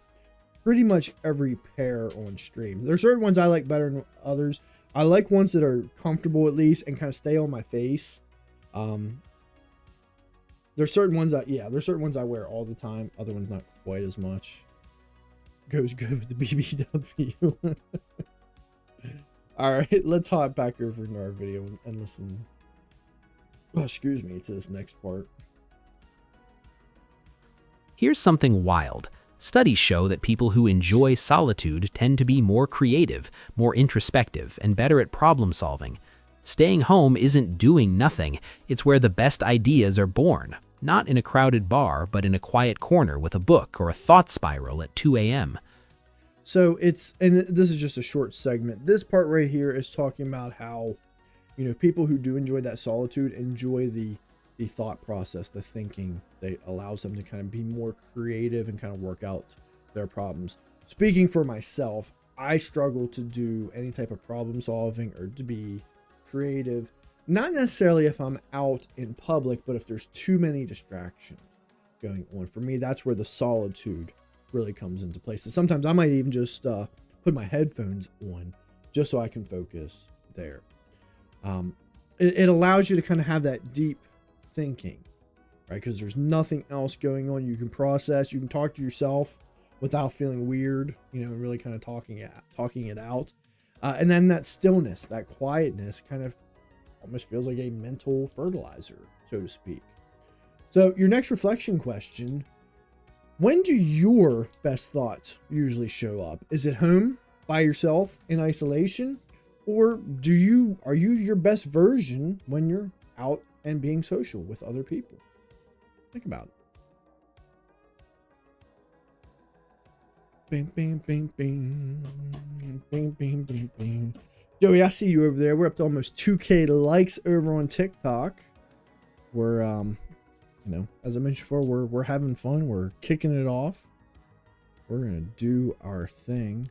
pretty much every pair on stream. There's certain ones I like better than others. I like ones that are comfortable at least and kind of stay on my face. There's certain ones I wear all the time. Other ones not quite as much. Goes good with the BBW. All right, let's hop back over into our video and listen. Oh, excuse me, to this next part. Here's something wild. Studies show that people who enjoy solitude tend to be more creative, more introspective, and better at problem solving. Staying home isn't doing nothing, it's where the best ideas are born. Not in a crowded bar, but in a quiet corner with a book or a thought spiral at 2 a.m. So and this is just a short segment. This part right here is talking about how, people who do enjoy that solitude enjoy the thought process, the thinking that allows them to kind of be more creative and kind of work out their problems. Speaking for myself, I struggle to do any type of problem solving or to be creative Not necessarily if I'm out in public, but if there's too many distractions going on. For me, that's where the solitude really comes into place. So sometimes I might even just put my headphones on just so I can focus there. It allows you to kind of have that deep thinking, right? Because there's nothing else going on. You can process, you can talk to yourself without feeling weird, and really kind of talking it out. And then that stillness, that quietness kind of almost feels like a mental fertilizer, so to speak. So your next reflection question: when do your best thoughts usually show up? Is it home by yourself in isolation? Or are you your best version when you're out and being social with other people? Think about it. Bing, bing, bing, bing. Bing, bing, bing, bing. Joey, I see you over there. We're up to almost 2K likes over on TikTok. We're, as I mentioned before, we're having fun. We're kicking it off. We're going to do our thing.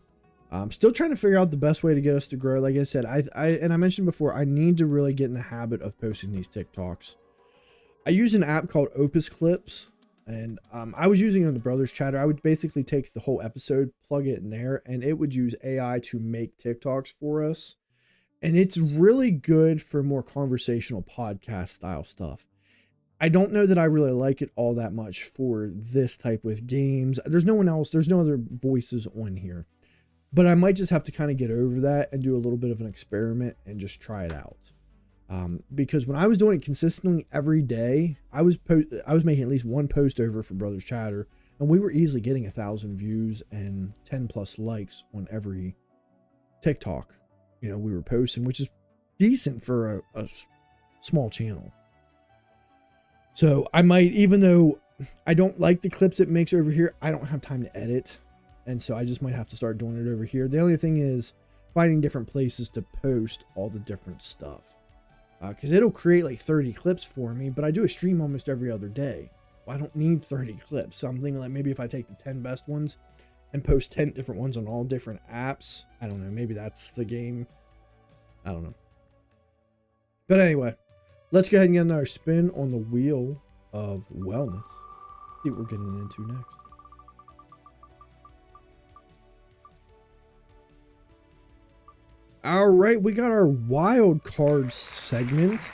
I'm still trying to figure out the best way to get us to grow. Like I said, I mentioned before, I need to really get in the habit of posting these TikToks. I use an app called Opus Clips, and I was using it on the Brothers Chatter. I would basically take the whole episode, plug it in there, and it would use AI to make TikToks for us. And it's really good for more conversational podcast style stuff. I don't know that I really like it all that much for this type with games. There's no one else. There's no other voices on here. But I might just have to kind of get over that and do a little bit of an experiment and just try it out. Because when I was doing it consistently every day, I was making at least one post over for Brothers Chatter, and we were easily getting 1,000 views and 10 plus likes on every TikTok, we were posting, which is decent for a small channel. So I might, even though I don't like the clips it makes over here, I don't have time to edit. And so I just might have to start doing it over here. The only thing is finding different places to post all the different stuff. Because it'll create like 30 clips for me, but I do a stream almost every other day. Well, I don't need 30 clips. So I'm thinking like maybe if I take the 10 best ones and post 10 different ones on all different apps. I don't know. Maybe that's the game. I don't know. But anyway, let's go ahead and get another spin on the wheel of wellness. See what we're getting into next. All right, we got our wild card segment.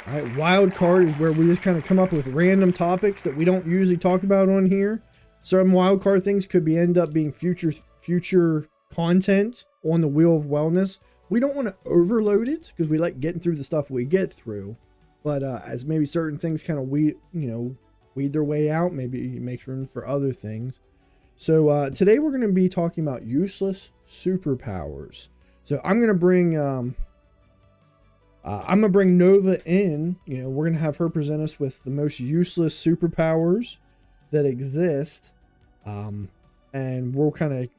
All right, wild card is where we just kind of come up with random topics that we don't usually talk about on here. Some wild card things could end up being future content on the Wheel of Wellness. We don't want to overload it because we like getting through the stuff we get through. But as maybe certain things kind of weed their way out, maybe it makes room for other things. So today we're going to be talking about useless superpowers. So I'm gonna bring Nova in. We're gonna have her present us with the most useless superpowers that exist, and we'll kind of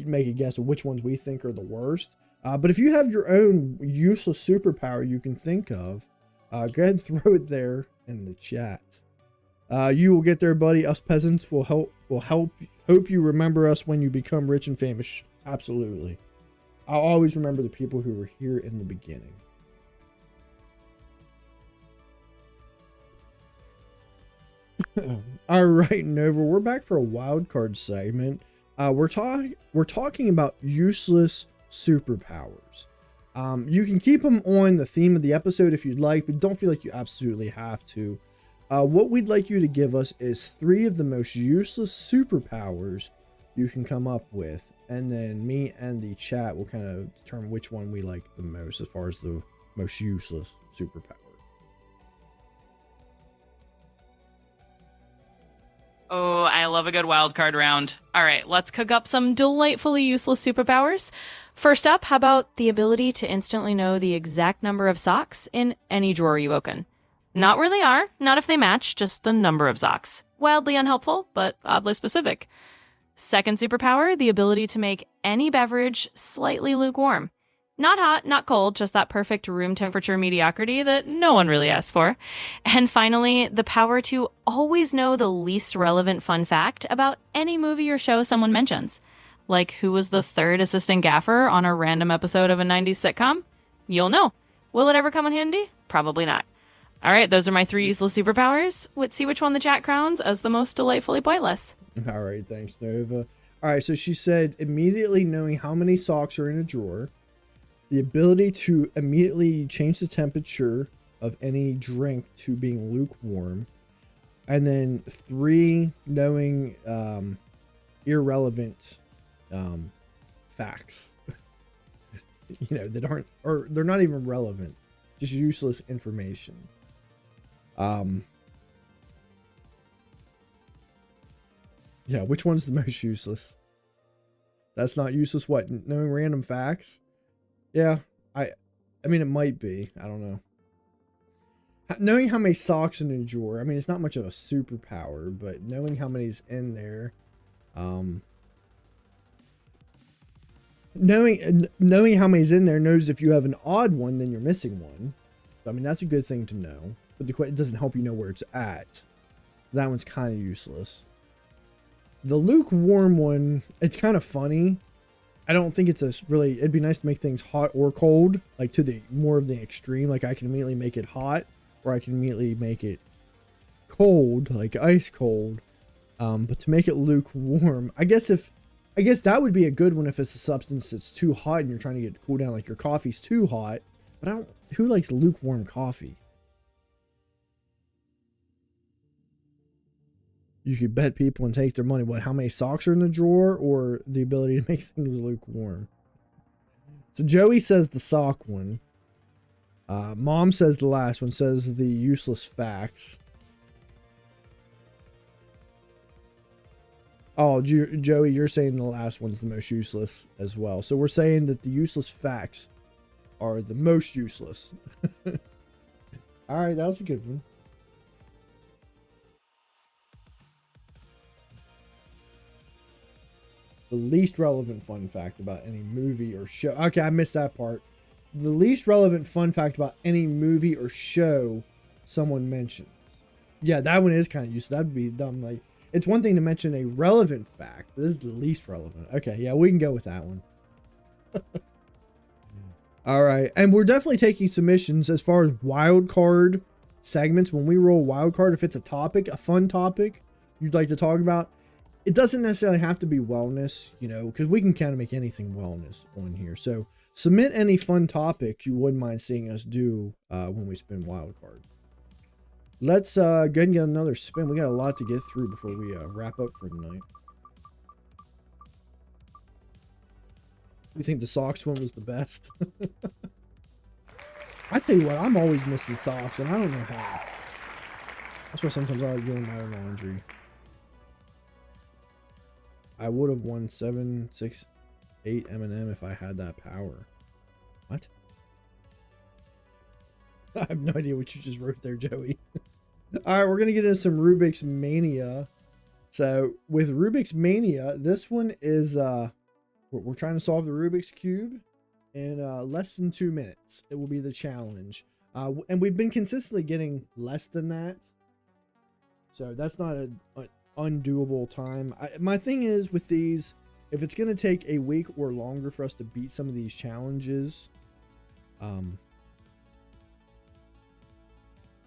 make a guess of which ones we think are the worst. But if you have your own useless superpower you can think of, go ahead and throw it there in the chat. You will get there, buddy. Us peasants will hope you remember us when you become rich and famous. Absolutely. I'll always remember the people who were here in the beginning. All right, Nova, we're back for a wild card segment. We're talking about useless superpowers. You can keep them on the theme of the episode if you'd like, but don't feel like you absolutely have to. What we'd like you to give us is 3 of the most useless superpowers you can come up with, and then me and the chat will kind of determine which one we like the most as far as the most useless superpower. Oh, I love a good wild card round. All right, let's cook up some delightfully useless superpowers. First up, how about the ability to instantly know the exact number of socks in any drawer you open? Not where they are, not if they match, just the number of socks. Wildly unhelpful, but oddly specific. Second superpower, the ability to make any beverage slightly lukewarm. Not hot, not cold, just that perfect room temperature mediocrity that no one really asks for. And finally, the power to always know the least relevant fun fact about any movie or show someone mentions. Like who was the 3rd assistant gaffer on a random episode of a 90s sitcom? You'll know. Will it ever come in handy? Probably not. All right, those are my 3 useless superpowers. Let's see which one the chat crowns as the most delightfully pointless. All right, thanks, Nova. All right, so she said immediately knowing how many socks are in a drawer, the ability to immediately change the temperature of any drink to being lukewarm, and then 3 knowing irrelevant facts. You know, that aren't, or they're not even relevant, just useless information. Yeah, which one's the most useless? That's not useless. What, knowing random facts? Yeah, I mean, it might be. I don't know. Knowing how many socks in a drawer. I mean, it's not much of a superpower, but knowing how many's in there. Knowing how many's in there knows if you have an odd one, then you're missing one. So, I mean, that's a good thing to know. But it doesn't help you know where it's at. That one's kind of useless. The lukewarm one, it's kind of funny. I don't think it's it'd be nice to make things hot or cold, like to the more of the extreme. Like I can immediately make it hot, or I can immediately make it cold, like ice cold. But to make it lukewarm, I guess that would be a good one if it's a substance that's too hot and you're trying to get it to cool down, like your coffee's too hot. But who likes lukewarm coffee? You could bet people and take their money. What, how many socks are in the drawer, or the ability to make things lukewarm? So Joey says the sock one. Mom says the last one, says the useless facts. Oh, Joey, you're saying the last one's the most useless as well. So we're saying that the useless facts are the most useless. All right, that was a good one. The least relevant fun fact about any movie or show. Okay, I missed that part. The least relevant fun fact about any movie or show someone mentions. Yeah, that one is kind of useful. That'd be dumb. Like, it's one thing to mention a relevant fact, but this is the least relevant. Okay, yeah, we can go with that one. All right, and we're definitely taking submissions as far as wild card segments. When we roll wild card, if it's a topic, a fun topic you'd like to talk about, it doesn't necessarily have to be wellness, you know, because we can kind of make anything wellness on here. So submit any fun topics you wouldn't mind seeing us do when we spin wild card. Let's go ahead and get another spin. We got a lot to get through before we wrap up for tonight. You think the socks one was the best? I tell you what, I'm always missing socks, and I don't know how. That's why sometimes I like doing my own laundry. I would have won 7, 6, 8 M&M if I had that power. What? I have no idea what you just wrote there, Joey. All right, we're going to get into some Rubik's Mania. So with Rubik's Mania, this one is, we're trying to solve the Rubik's Cube in less than 2 minutes. It will be the challenge. And we've been consistently getting less than that. So that's not an undoable time. My thing is with these, if it's going to take a week or longer for us to beat some of these challenges,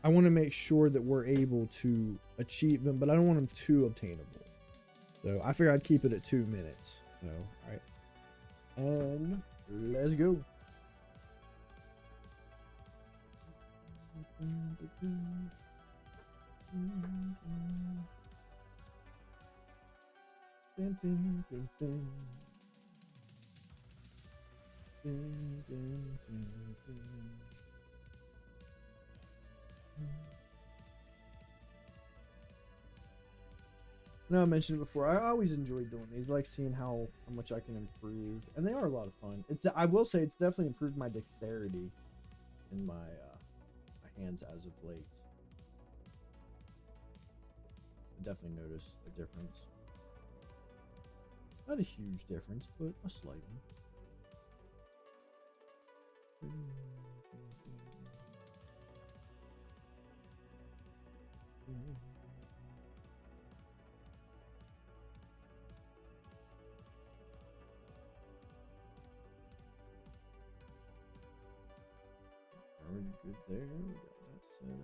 I want to make sure that we're able to achieve them, but I don't want them too obtainable. So I figured I'd keep it at 2 minutes. So, all right. And let's go. No, I mentioned it before. I always enjoy doing these. I like seeing how much I can improve, and they are a lot of fun. I will say it's definitely improved my dexterity in my hands as of late. I definitely noticed a difference. Not a huge difference, but a slight one. good there. We got that set up.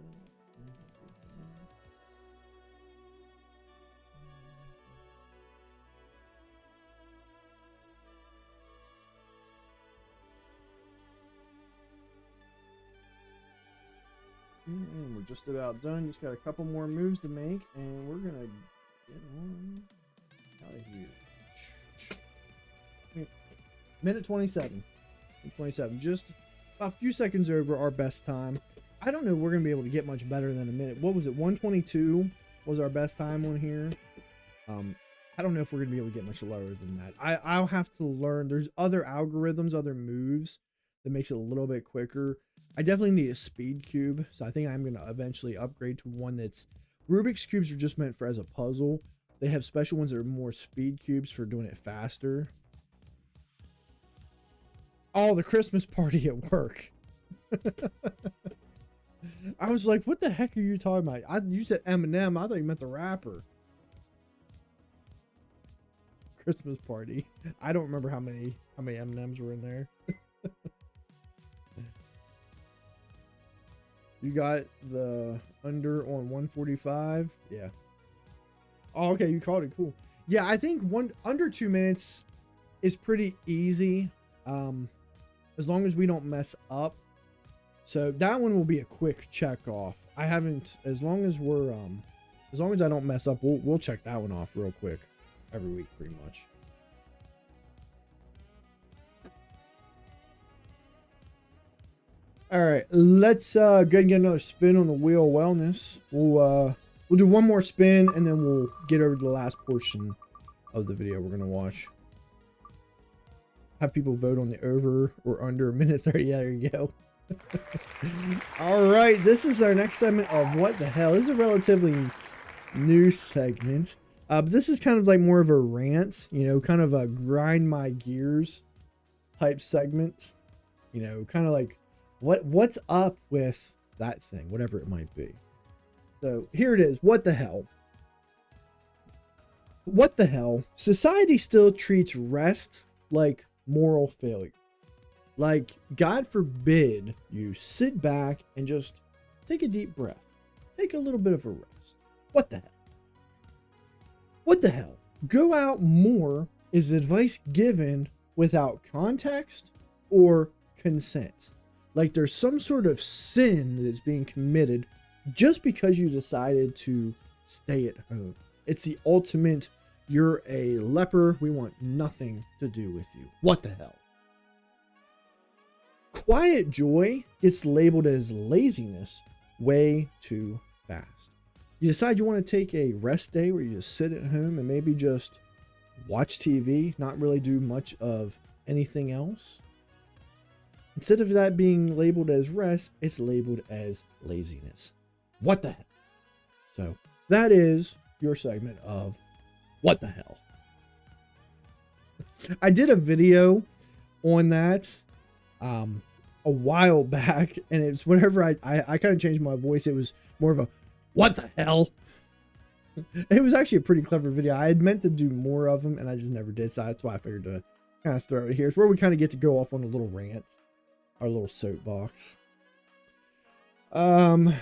And we're just about done. Just got a couple more moves to make, and we're gonna get on out of here. Minute 27. 27. Just a few seconds over our best time. I don't know if we're gonna be able to get much better than a minute. What was it? 122 was our best time on here. I don't know if we're gonna be able to get much lower than that. I'll have to learn. There's other algorithms, other moves that makes it a little bit quicker. I definitely need a speed cube, so I think I'm gonna eventually upgrade to one that's Rubik's cubes are just meant for as a puzzle. They have special ones that are more speed cubes for doing it faster. Oh, the Christmas party at work. I was like, what the heck are you talking about? You said Eminem. I thought you meant the rapper. Christmas party. I don't remember how many M&Ms were in there. You got the under on 145. Yeah. Oh, okay. You called it. Cool. Yeah, I think under 2 minutes is pretty easy. As long as we don't mess up. So that one will be a quick check off. As long as I don't mess up, we'll check that one off real quick every week, pretty much. All right, let's go ahead and get another spin on the wheel of wellness. We'll do one more spin and then we'll get over to the last portion of the video we're gonna watch. Have people vote on the over or under a minute 30. Yeah, there you go. All right, this is our next segment of What the Hell. This is a relatively new segment. But this is kind of like more of a rant, you know, kind of a grind my gears type segment. You know, kind of like what's up with that thing, whatever it might be. So here it is. What the hell? What the hell? Society still treats rest like moral failure. Like, God forbid you sit back and just take a deep breath. Take a little bit of a rest. What the hell? What the hell? Go out more is advice given without context or consent. Like there's some sort of sin that is being committed just because you decided to stay at home. It's the ultimate, you're a leper, we want nothing to do with you. What the hell? Quiet joy gets labeled as laziness way too fast. You decide you want to take a rest day where you just sit at home and maybe just watch TV, not really do much of anything else. Instead of that being labeled as rest, it's labeled as laziness. What the hell? So that is your segment of what the hell. I did a video on that a while back, and it's whenever I kind of changed my voice, it was more of a what the hell. It was actually a pretty clever video. I had meant to do more of them and I just never did, so that's why I figured to kind of throw it here. It's where we kind of get to go off on a little rant, our little soapbox. Why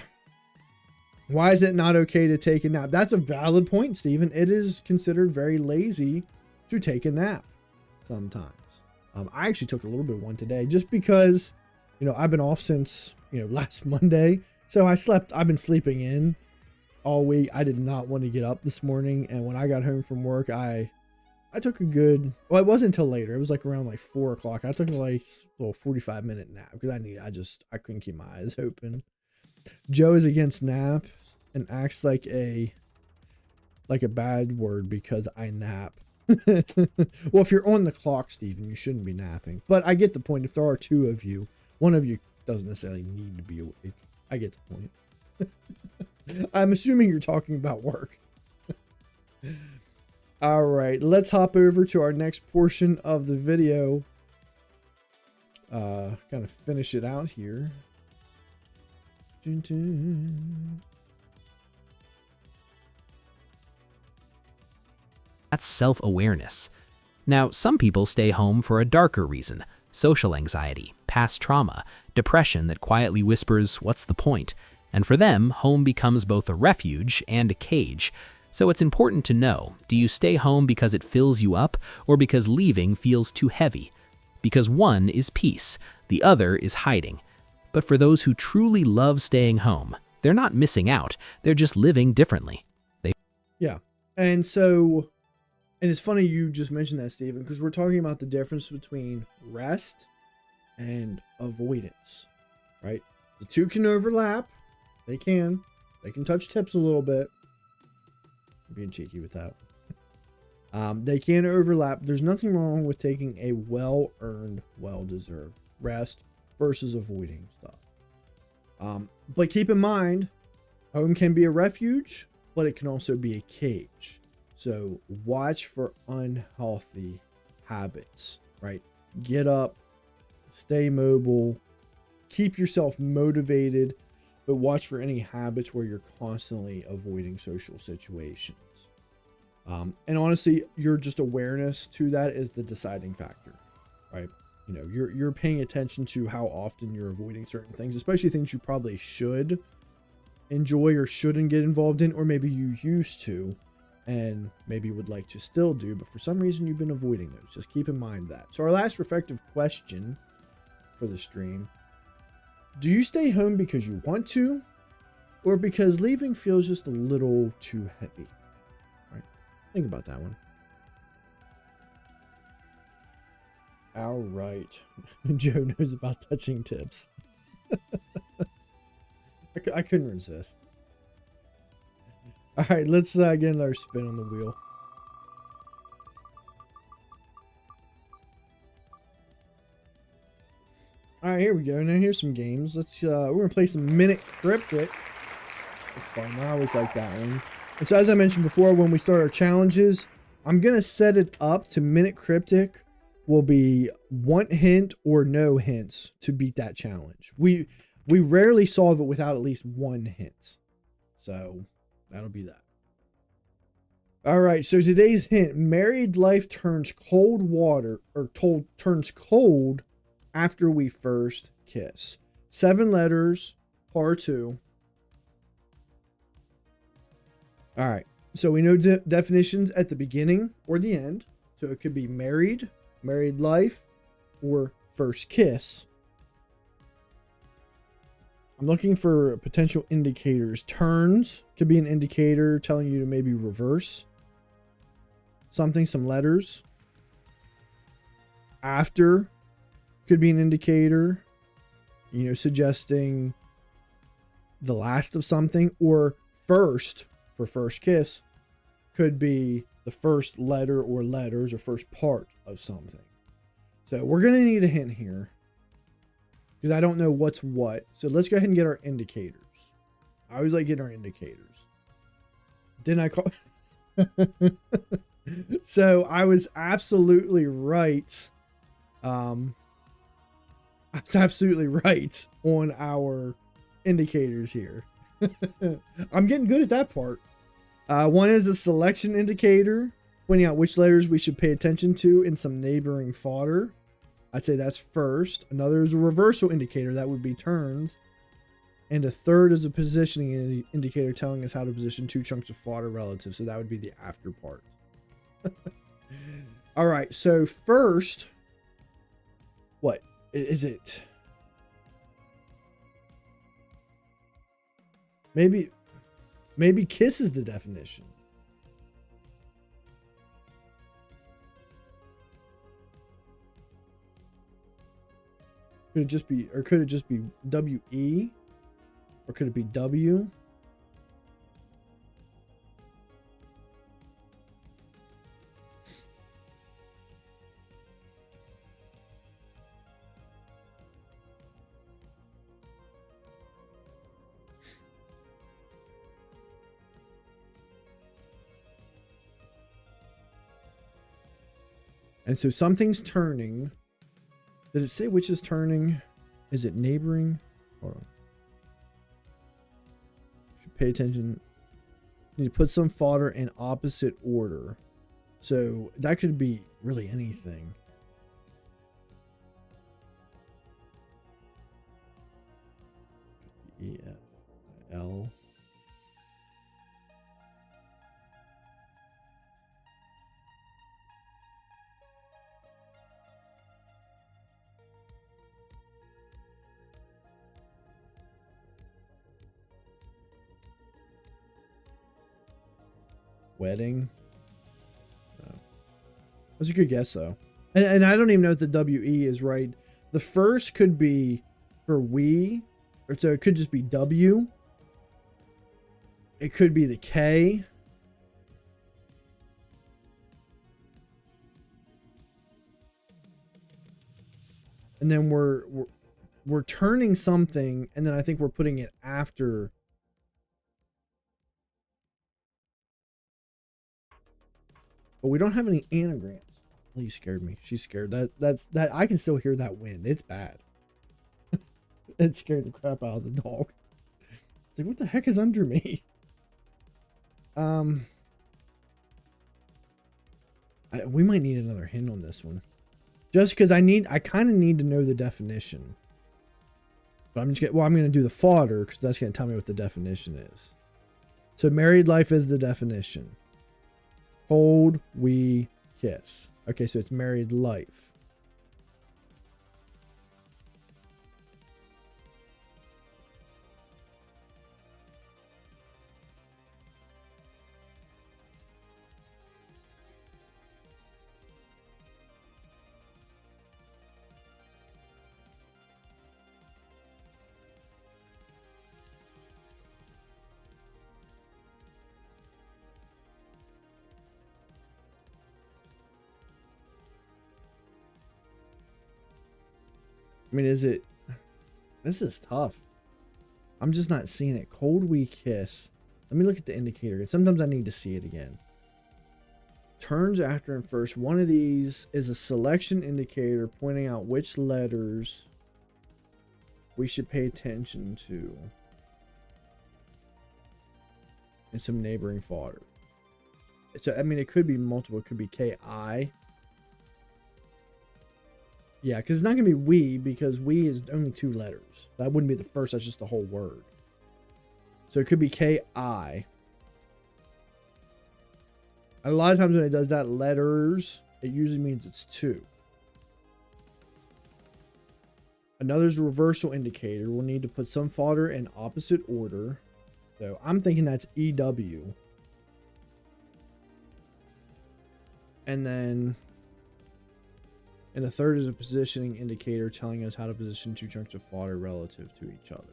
is it not okay to take a nap? That's a valid point, Stephen. It is considered very lazy to take a nap sometimes. I actually took a little bit of one today just because, you know, I've been off since, you know, last Monday. So I've been sleeping in all week. I did not want to get up this morning. And when I got home from work, I took a good, well, it wasn't until later. It was like around like 4 o'clock. I took like a little 45-minute nap because I couldn't keep my eyes open. Joe is against naps and acts like a bad word because I nap. Well, if you're on the clock, Stephen, you shouldn't be napping. But I get the point. If there are two of you, one of you doesn't necessarily need to be awake. I get the point. I'm assuming you're talking about work. All right, let's hop over to our next portion of the video. Kind of finish it out here. Dun, dun. That's self-awareness. Now, some people stay home for a darker reason: social anxiety, past trauma, depression that quietly whispers, "What's the point?" And for them, home becomes both a refuge and a cage. So it's important to know, do you stay home because it fills you up, or because leaving feels too heavy? Because one is peace, the other is hiding. But for those who truly love staying home, they're not missing out, they're just living differently. Yeah. And so, and it's funny you just mentioned that, Stephen, because we're talking about the difference between rest and avoidance, right? The two can overlap. They can touch tips a little bit. I'm being cheeky with that. They can overlap. There's nothing wrong with taking a well-earned, well-deserved rest versus avoiding stuff. But keep in mind, home can be a refuge, but it can also be a cage. So watch for unhealthy habits, right? Get up, stay mobile, keep yourself motivated, but watch for any habits where you're constantly avoiding social situations. And honestly, your just awareness to that is the deciding factor, right? You know, you're paying attention to how often you're avoiding certain things, especially things you probably should enjoy or shouldn't get involved in, or maybe you used to and maybe would like to still do, but for some reason you've been avoiding those. Just keep in mind that. So our last reflective question for the stream: do you stay home because you want to, or because leaving feels just a little too heavy? All right, think about that one. All right. Joe knows about touching tips. I couldn't resist. All right, let's get another spin on the wheel. All right, here we go. Now here's some games. Let's we're gonna play some Minute Cryptic. It's fun. I always like that one. And so, as I mentioned before, when we start our challenges, I'm gonna set it up to Minute Cryptic will be one hint or no hints to beat that challenge. We rarely solve it without at least one hint. So that'll be that. All right, so today's hint: married life turns cold water, or turns cold after we first kiss. 7 letters, part 2. All right, so we know definitions at the beginning or the end. So it could be married, married life, or first kiss. I'm looking for potential indicators. Turns could be an indicator telling you to maybe reverse something, some letters. After could be an indicator, you know, suggesting the last of something. Or first, for first kiss, could be the first letter or letters or first part of something. So we're going to need a hint here because I don't know what's what. So let's go ahead and get our indicators. I always like getting our indicators. Didn't I call? So I was absolutely right. I was absolutely right on our indicators here. I'm getting good at that part. One is a selection indicator, pointing out which letters we should pay attention to in some neighboring fodder. I'd say that's first. Another is a reversal indicator. That would be turns. And a third is a positioning indicator telling us how to position 2 chunks of fodder relative. So that would be the after part. All right. So first, what is it? Maybe kiss is the definition. Could it just be, or could it just be W-E? Or could it be W? And so something's turning. Did it say which is turning? Is it neighboring? Hold on. Should pay attention. Need to put some fodder in opposite order. So that could be really anything. L. Wedding. No. That's a good guess though. And I don't even know if the WE is right. The first could be for we, or so it could just be W. It could be the K. And then we're turning something, and then I think we're putting it after. But we don't have any anagrams. Oh, you scared me. She's scared. That I can still hear that wind. It's bad. It scared the crap out of the dog. It's like, what the heck is under me? We might need another hint on this one. Just because I kind of need to know the definition. But I'm going to do the fodder because that's going to tell me what the definition is. So married life is the definition. Cold, we kiss. Okay, so it's married life. I mean, is it... This is tough. I'm just not seeing it. Cold we kiss. Let me look at the indicator. Sometimes I need to see it again. Turns after and first. One of these is a selection indicator pointing out which letters we should pay attention to. And some neighboring fodder. So, I mean, it could be multiple. It could be K-I. Yeah, because it's not going to be we, because we is only 2 letters. That wouldn't be the first, that's just the whole word. So it could be K-I. And a lot of times when it does that, letters, it usually means it's 2. Another's a reversal indicator. We'll need to put some fodder in opposite order. So I'm thinking that's EW. And then... And the third is a positioning indicator telling us how to position 2 chunks of fodder relative to each other.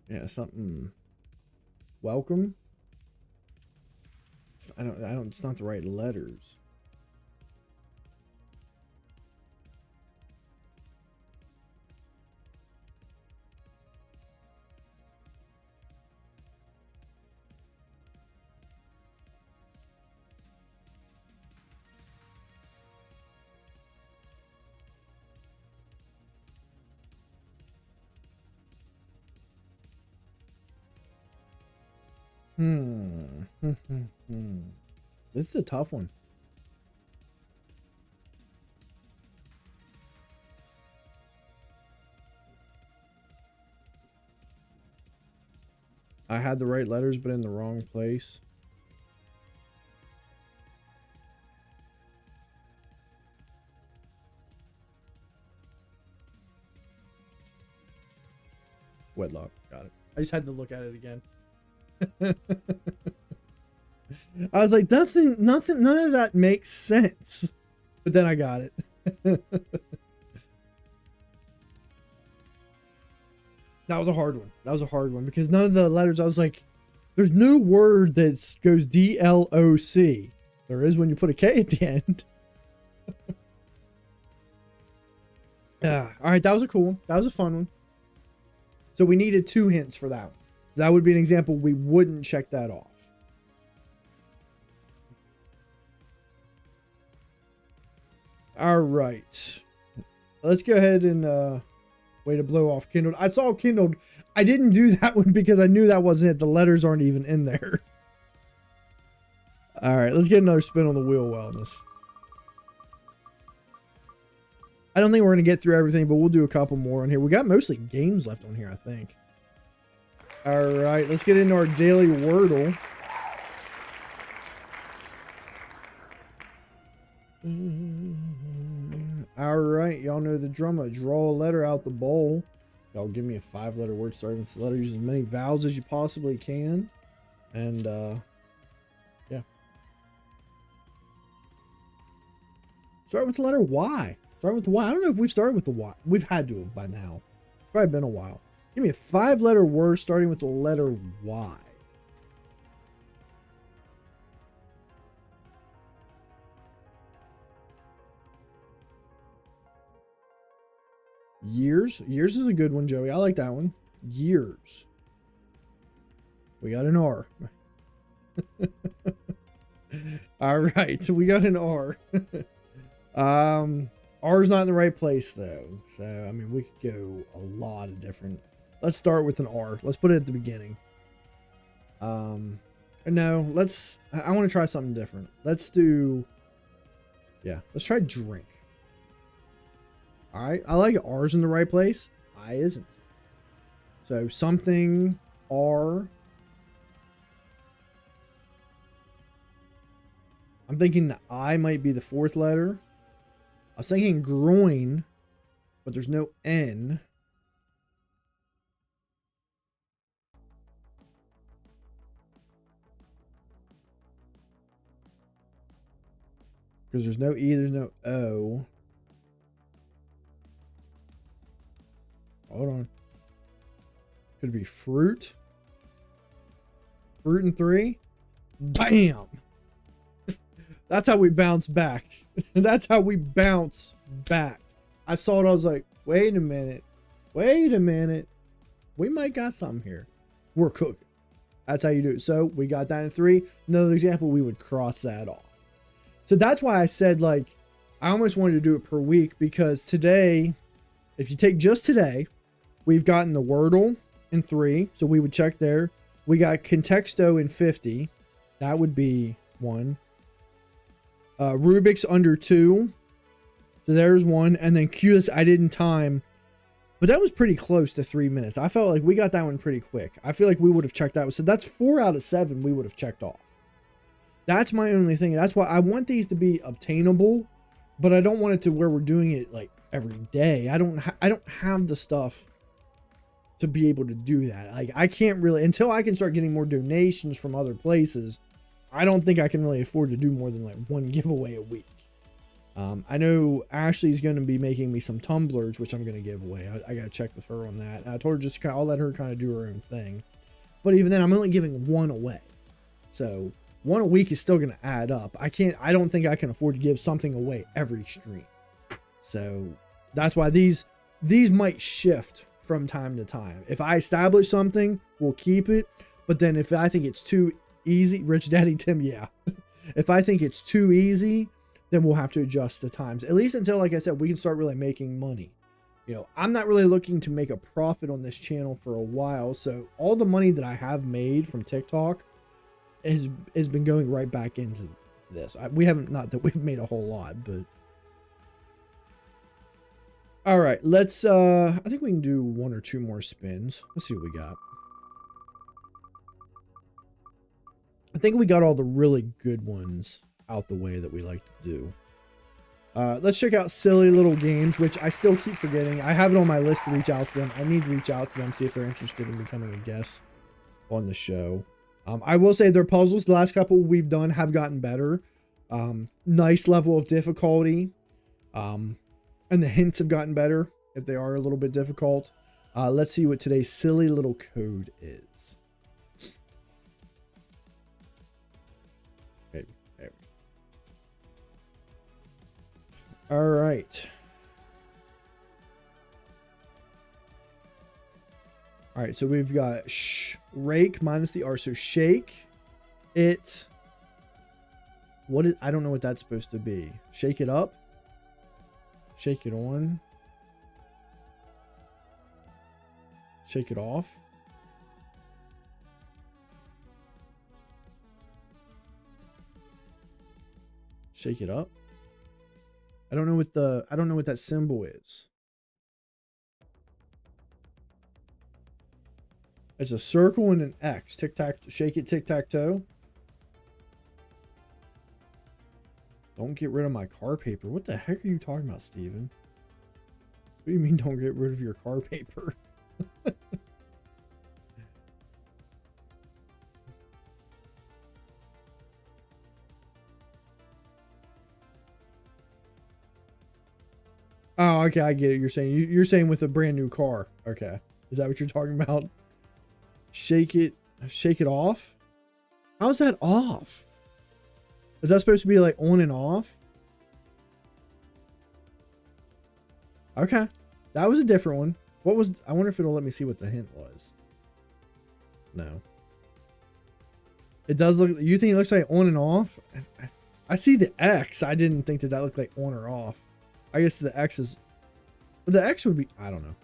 Yeah, something. Welcome. I don't. It's not the right letters. This is a tough one. I had the right letters, but in the wrong place. Wedlock. Got it. I just had to look at it again. I was like, none of that makes sense. But then I got it. That was a hard one. That was a hard one because none of the letters, I was like, there's no word that goes D-L-O-C. There is when you put a K at the end. Yeah. All right. That was a cool one. That was a fun one. So we needed 2 hints for that one. That would be an example. We wouldn't check that off. All right. Let's go ahead and way to blow off Kindled. I saw Kindled. I didn't do that one because I knew that wasn't it. The letters aren't even in there. All right, let's get another spin on the wheel wellness. I don't think we're going to get through everything, but we'll do a couple more on here. We got mostly games left on here, I think. All right, let's get into our daily Wordle. All right, y'all know the drama. Draw a letter out the bowl. Y'all give me a 5-letter word starting with the letter. Use as many vowels as you possibly can. And, yeah. Start with the letter Y. Start with the Y. I don't know if we've started with the Y. We've had to have by now. Probably been a while. Give me a 5-letter word starting with the letter Y. Years. Years is a good one, Joey. I like that one. Years. We got an R. All right. So we got an R. R's not in the right place though. So, I mean, we could go a lot of different. Let's start with an R. Let's put it at the beginning. No, I want to try something different. Let's try drink. All right, I like it. R's in the right place. I isn't. So something R. I'm thinking the I might be the 4th letter. I was thinking groin, but there's no N. Because there's no E, there's no O. Hold on. Could it be fruit? Fruit in 3? Bam! That's how we bounce back. That's how we bounce back. I saw it. I was like, wait a minute. Wait a minute. We might got something here. We're cooking. That's how you do it. So we got that in 3. Another example, we would cross that off. So that's why I said, like, I almost wanted to do it per week because today, if you take just today, we've gotten the Wordle in 3. So we would check there. We got Contexto in 50. That would be 1. Rubik's under 2. So there's 1. And then QS I didn't time. But that was pretty close to 3 minutes. I felt like we got that one pretty quick. I feel like we would have checked that. So that's 4 out of 7 we would have checked off. That's my only thing. That's why I want these to be obtainable. But I don't want it to where we're doing it like every day. I don't have the stuff to be able to do that. Like, I can't really, until I can start getting more donations from other places, I don't think I can really afford to do more than like 1 giveaway a week. I know Ashley's going to be making me some tumblers, which I'm going to give away. I got to check with her on that. And I told her just I'll let her kind of do her own thing. But even then, I'm only giving 1 away. So 1 a week is still going to add up. I don't think I can afford to give something away every stream. So that's why these might shift from time to time. If I establish something, we'll keep it. But then if I think it's too easy, Rich Daddy Tim, yeah. If I think it's too easy, then we'll have to adjust the times. At least until, like I said, we can start really making money. You know, I'm not really looking to make a profit on this channel for a while. So all the money that I have made from TikTok has been going right back into this. We haven't, not that we've made a whole lot, but. All right, let's, I think we can do 1 or 2 more spins. Let's see what we got. I think we got all the really good ones out the way that we like to do. Let's check out Silly Little Games, which I still keep forgetting. I have it on my list to reach out to them. I need to reach out to them, see if they're interested in becoming a guest on the show. I will say their puzzles, the last couple we've done have gotten better. Nice level of difficulty. And the hints have gotten better if they are a little bit difficult. Let's see what today's silly little code is. Maybe. There we go. All right. All right, so we've got rake minus the R. So shake it. What is, I don't know what that's supposed to be. Shake it up. Shake it on. Shake it off. Shake it up. I don't know what that symbol is. It's a circle and an X. Tic tac, shake it, tic tac toe. Don't get rid of my car paper. What the heck are you talking about, Steven? What do you mean don't get rid of your car paper? Oh, okay, I get it. You're saying with a brand new car. Okay. Is that what you're talking about? Shake it off? How's that off? Is that supposed to be like on and off? Okay. That was a different one. I wonder if it'll let me see what the hint was. No. It does look, you think it looks like on and off? I see the X. I didn't think that looked like on or off. I guess the X is, the X would be, I don't know.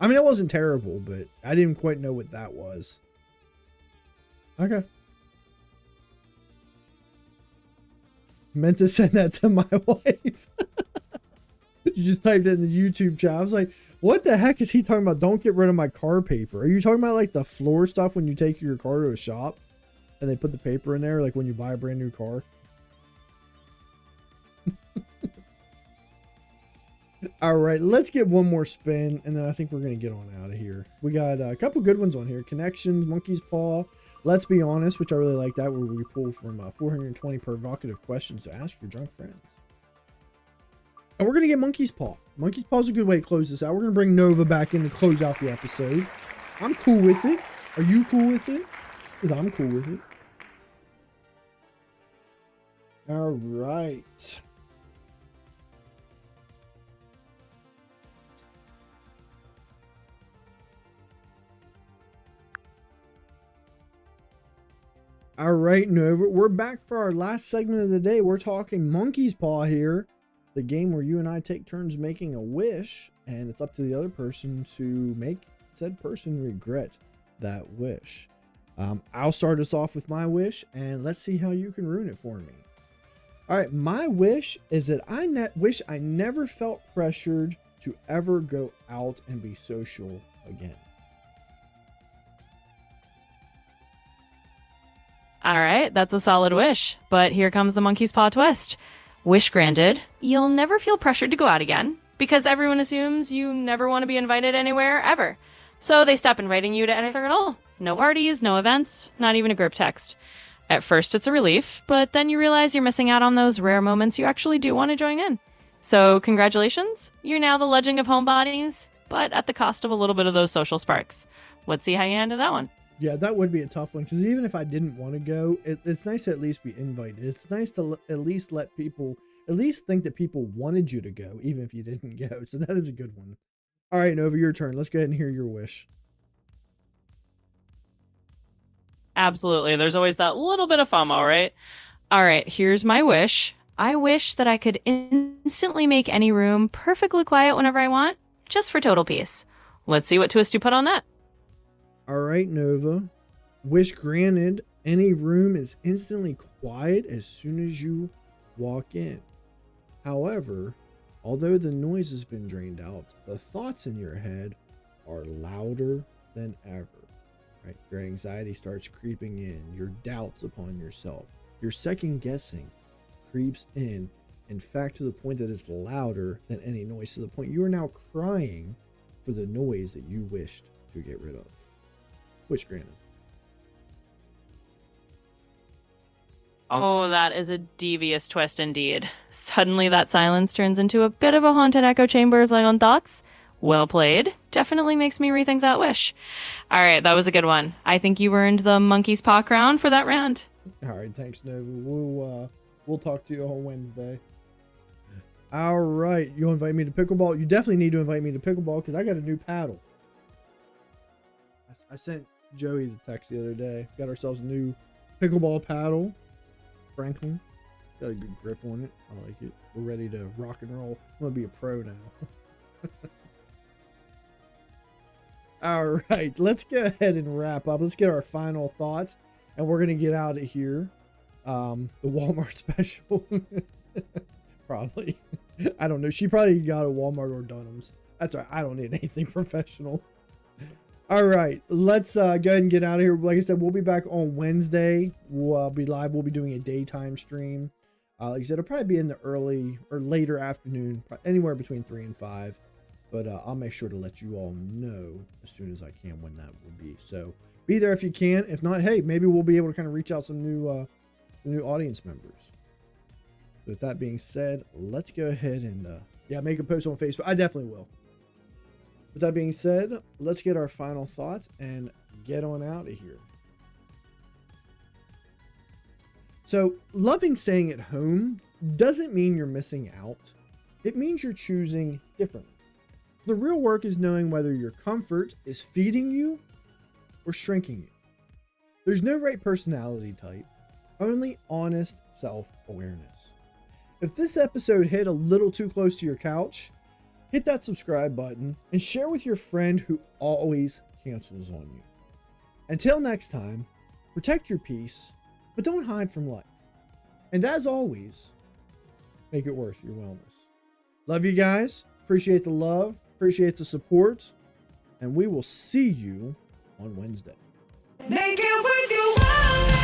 I mean, it wasn't terrible, but I didn't quite know what that was. Okay. Meant to send that to my wife. You just typed it in the YouTube chat. I was like, what the heck is he talking about? Don't get rid of my car paper. Are you talking about like the floor stuff when you take your car to a shop and they put the paper in there, like when you buy a brand new car? All right, let's get one more spin, and then I think we're going to get on out of here. We got a couple good ones on here. Connections, Monkey's Paw, Let's Be Honest, which I really like that, where we pull from 420 provocative questions to ask your drunk friends. And we're going to get Monkey's Paw. Monkey's Paw is a good way to close this out. We're going to bring Nova back in to close out the episode. I'm cool with it. Are you cool with it? Because I'm cool with it. All right. All right, Nova, we're back for our last segment of the day. We're talking Monkey's Paw here, the game where you and I take turns making a wish, and it's up to the other person to make said person regret that wish. I'll start us off with my wish, and let's see how you can ruin it for me. All right, my wish is that I wish I never felt pressured to ever go out and be social again. All right, that's a solid wish. But here comes the Monkey's Paw twist. Wish granted, you'll never feel pressured to go out again because everyone assumes you never want to be invited anywhere ever. So they stop inviting you to anything at all. No parties, no events, not even a group text. At first it's a relief, but then you realize you're missing out on those rare moments you actually do want to join in. So congratulations, you're now the legend of homebodies, but at the cost of a little bit of those social sparks. Let's see how you handle that one. Yeah, that would be a tough one because even if I didn't want to go, it's nice to at least be invited. It's nice to at least let people at least think that people wanted you to go, even if you didn't go. So that is a good one. All right, Nova, your turn. Let's go ahead and hear your wish. Absolutely. There's always that little bit of FOMO, right? All right, here's my wish. I wish that I could instantly make any room perfectly quiet whenever I want, just for total peace. Let's see what twist you put on that. All right, Nova. Wish granted, any room is instantly quiet as soon as you walk in. However, although the noise has been drained out, the thoughts in your head are louder than ever. Right? Your anxiety starts creeping in, your doubts upon yourself, your second guessing creeps in fact, to the point that it's louder than any noise, to the point you are now crying for the noise that you wished to get rid of. Wish granted. Oh, that is a devious twist indeed. Suddenly that silence turns into a bit of a haunted echo chamber of silent thoughts. Well played. Definitely makes me rethink that wish. All right, that was a good one. I think you earned the monkey's paw crown for that round. All right, thanks, Nova. We'll talk to you on Wednesday. All right, you invite me to pickleball. You definitely need to invite me to pickleball because I got a new paddle. I sent Joey the text the other day. Got ourselves a new pickleball paddle. Franklin got a good grip on it. I like it. We're ready to rock and roll. I'm gonna be a pro now. All right, let's go ahead and wrap up. Let's get our final thoughts, and we're gonna get out of here. The Walmart special, probably. I don't know. She probably got a Walmart or Dunham's. That's right. I don't need anything professional. All right, let's go ahead and get out of here. Like I said, we'll be back on Wednesday. We'll be live. We'll be doing a daytime stream. Like I said, it'll probably be in the early or later afternoon, anywhere between 3 and 5. But I'll make sure to let you all know as soon as I can when that will be. So be there if you can. If not, hey, maybe we'll be able to kind of reach out some new audience members. So with that being said, let's go ahead and make a post on Facebook. I definitely will. With that being said, let's get our final thoughts and get on out of here. So loving staying at home doesn't mean you're missing out. It means you're choosing differently. The real work is knowing whether your comfort is feeding you or shrinking you. There's no right personality type, only honest self-awareness. If this episode hit a little too close to your couch, hit that subscribe button and share with your friend who always cancels on you. Until next time, protect your peace, but don't hide from life. And as always, make it worth your wellness. Love you guys. Appreciate the love. Appreciate the support. And we will see you on Wednesday. Naked with your wellness.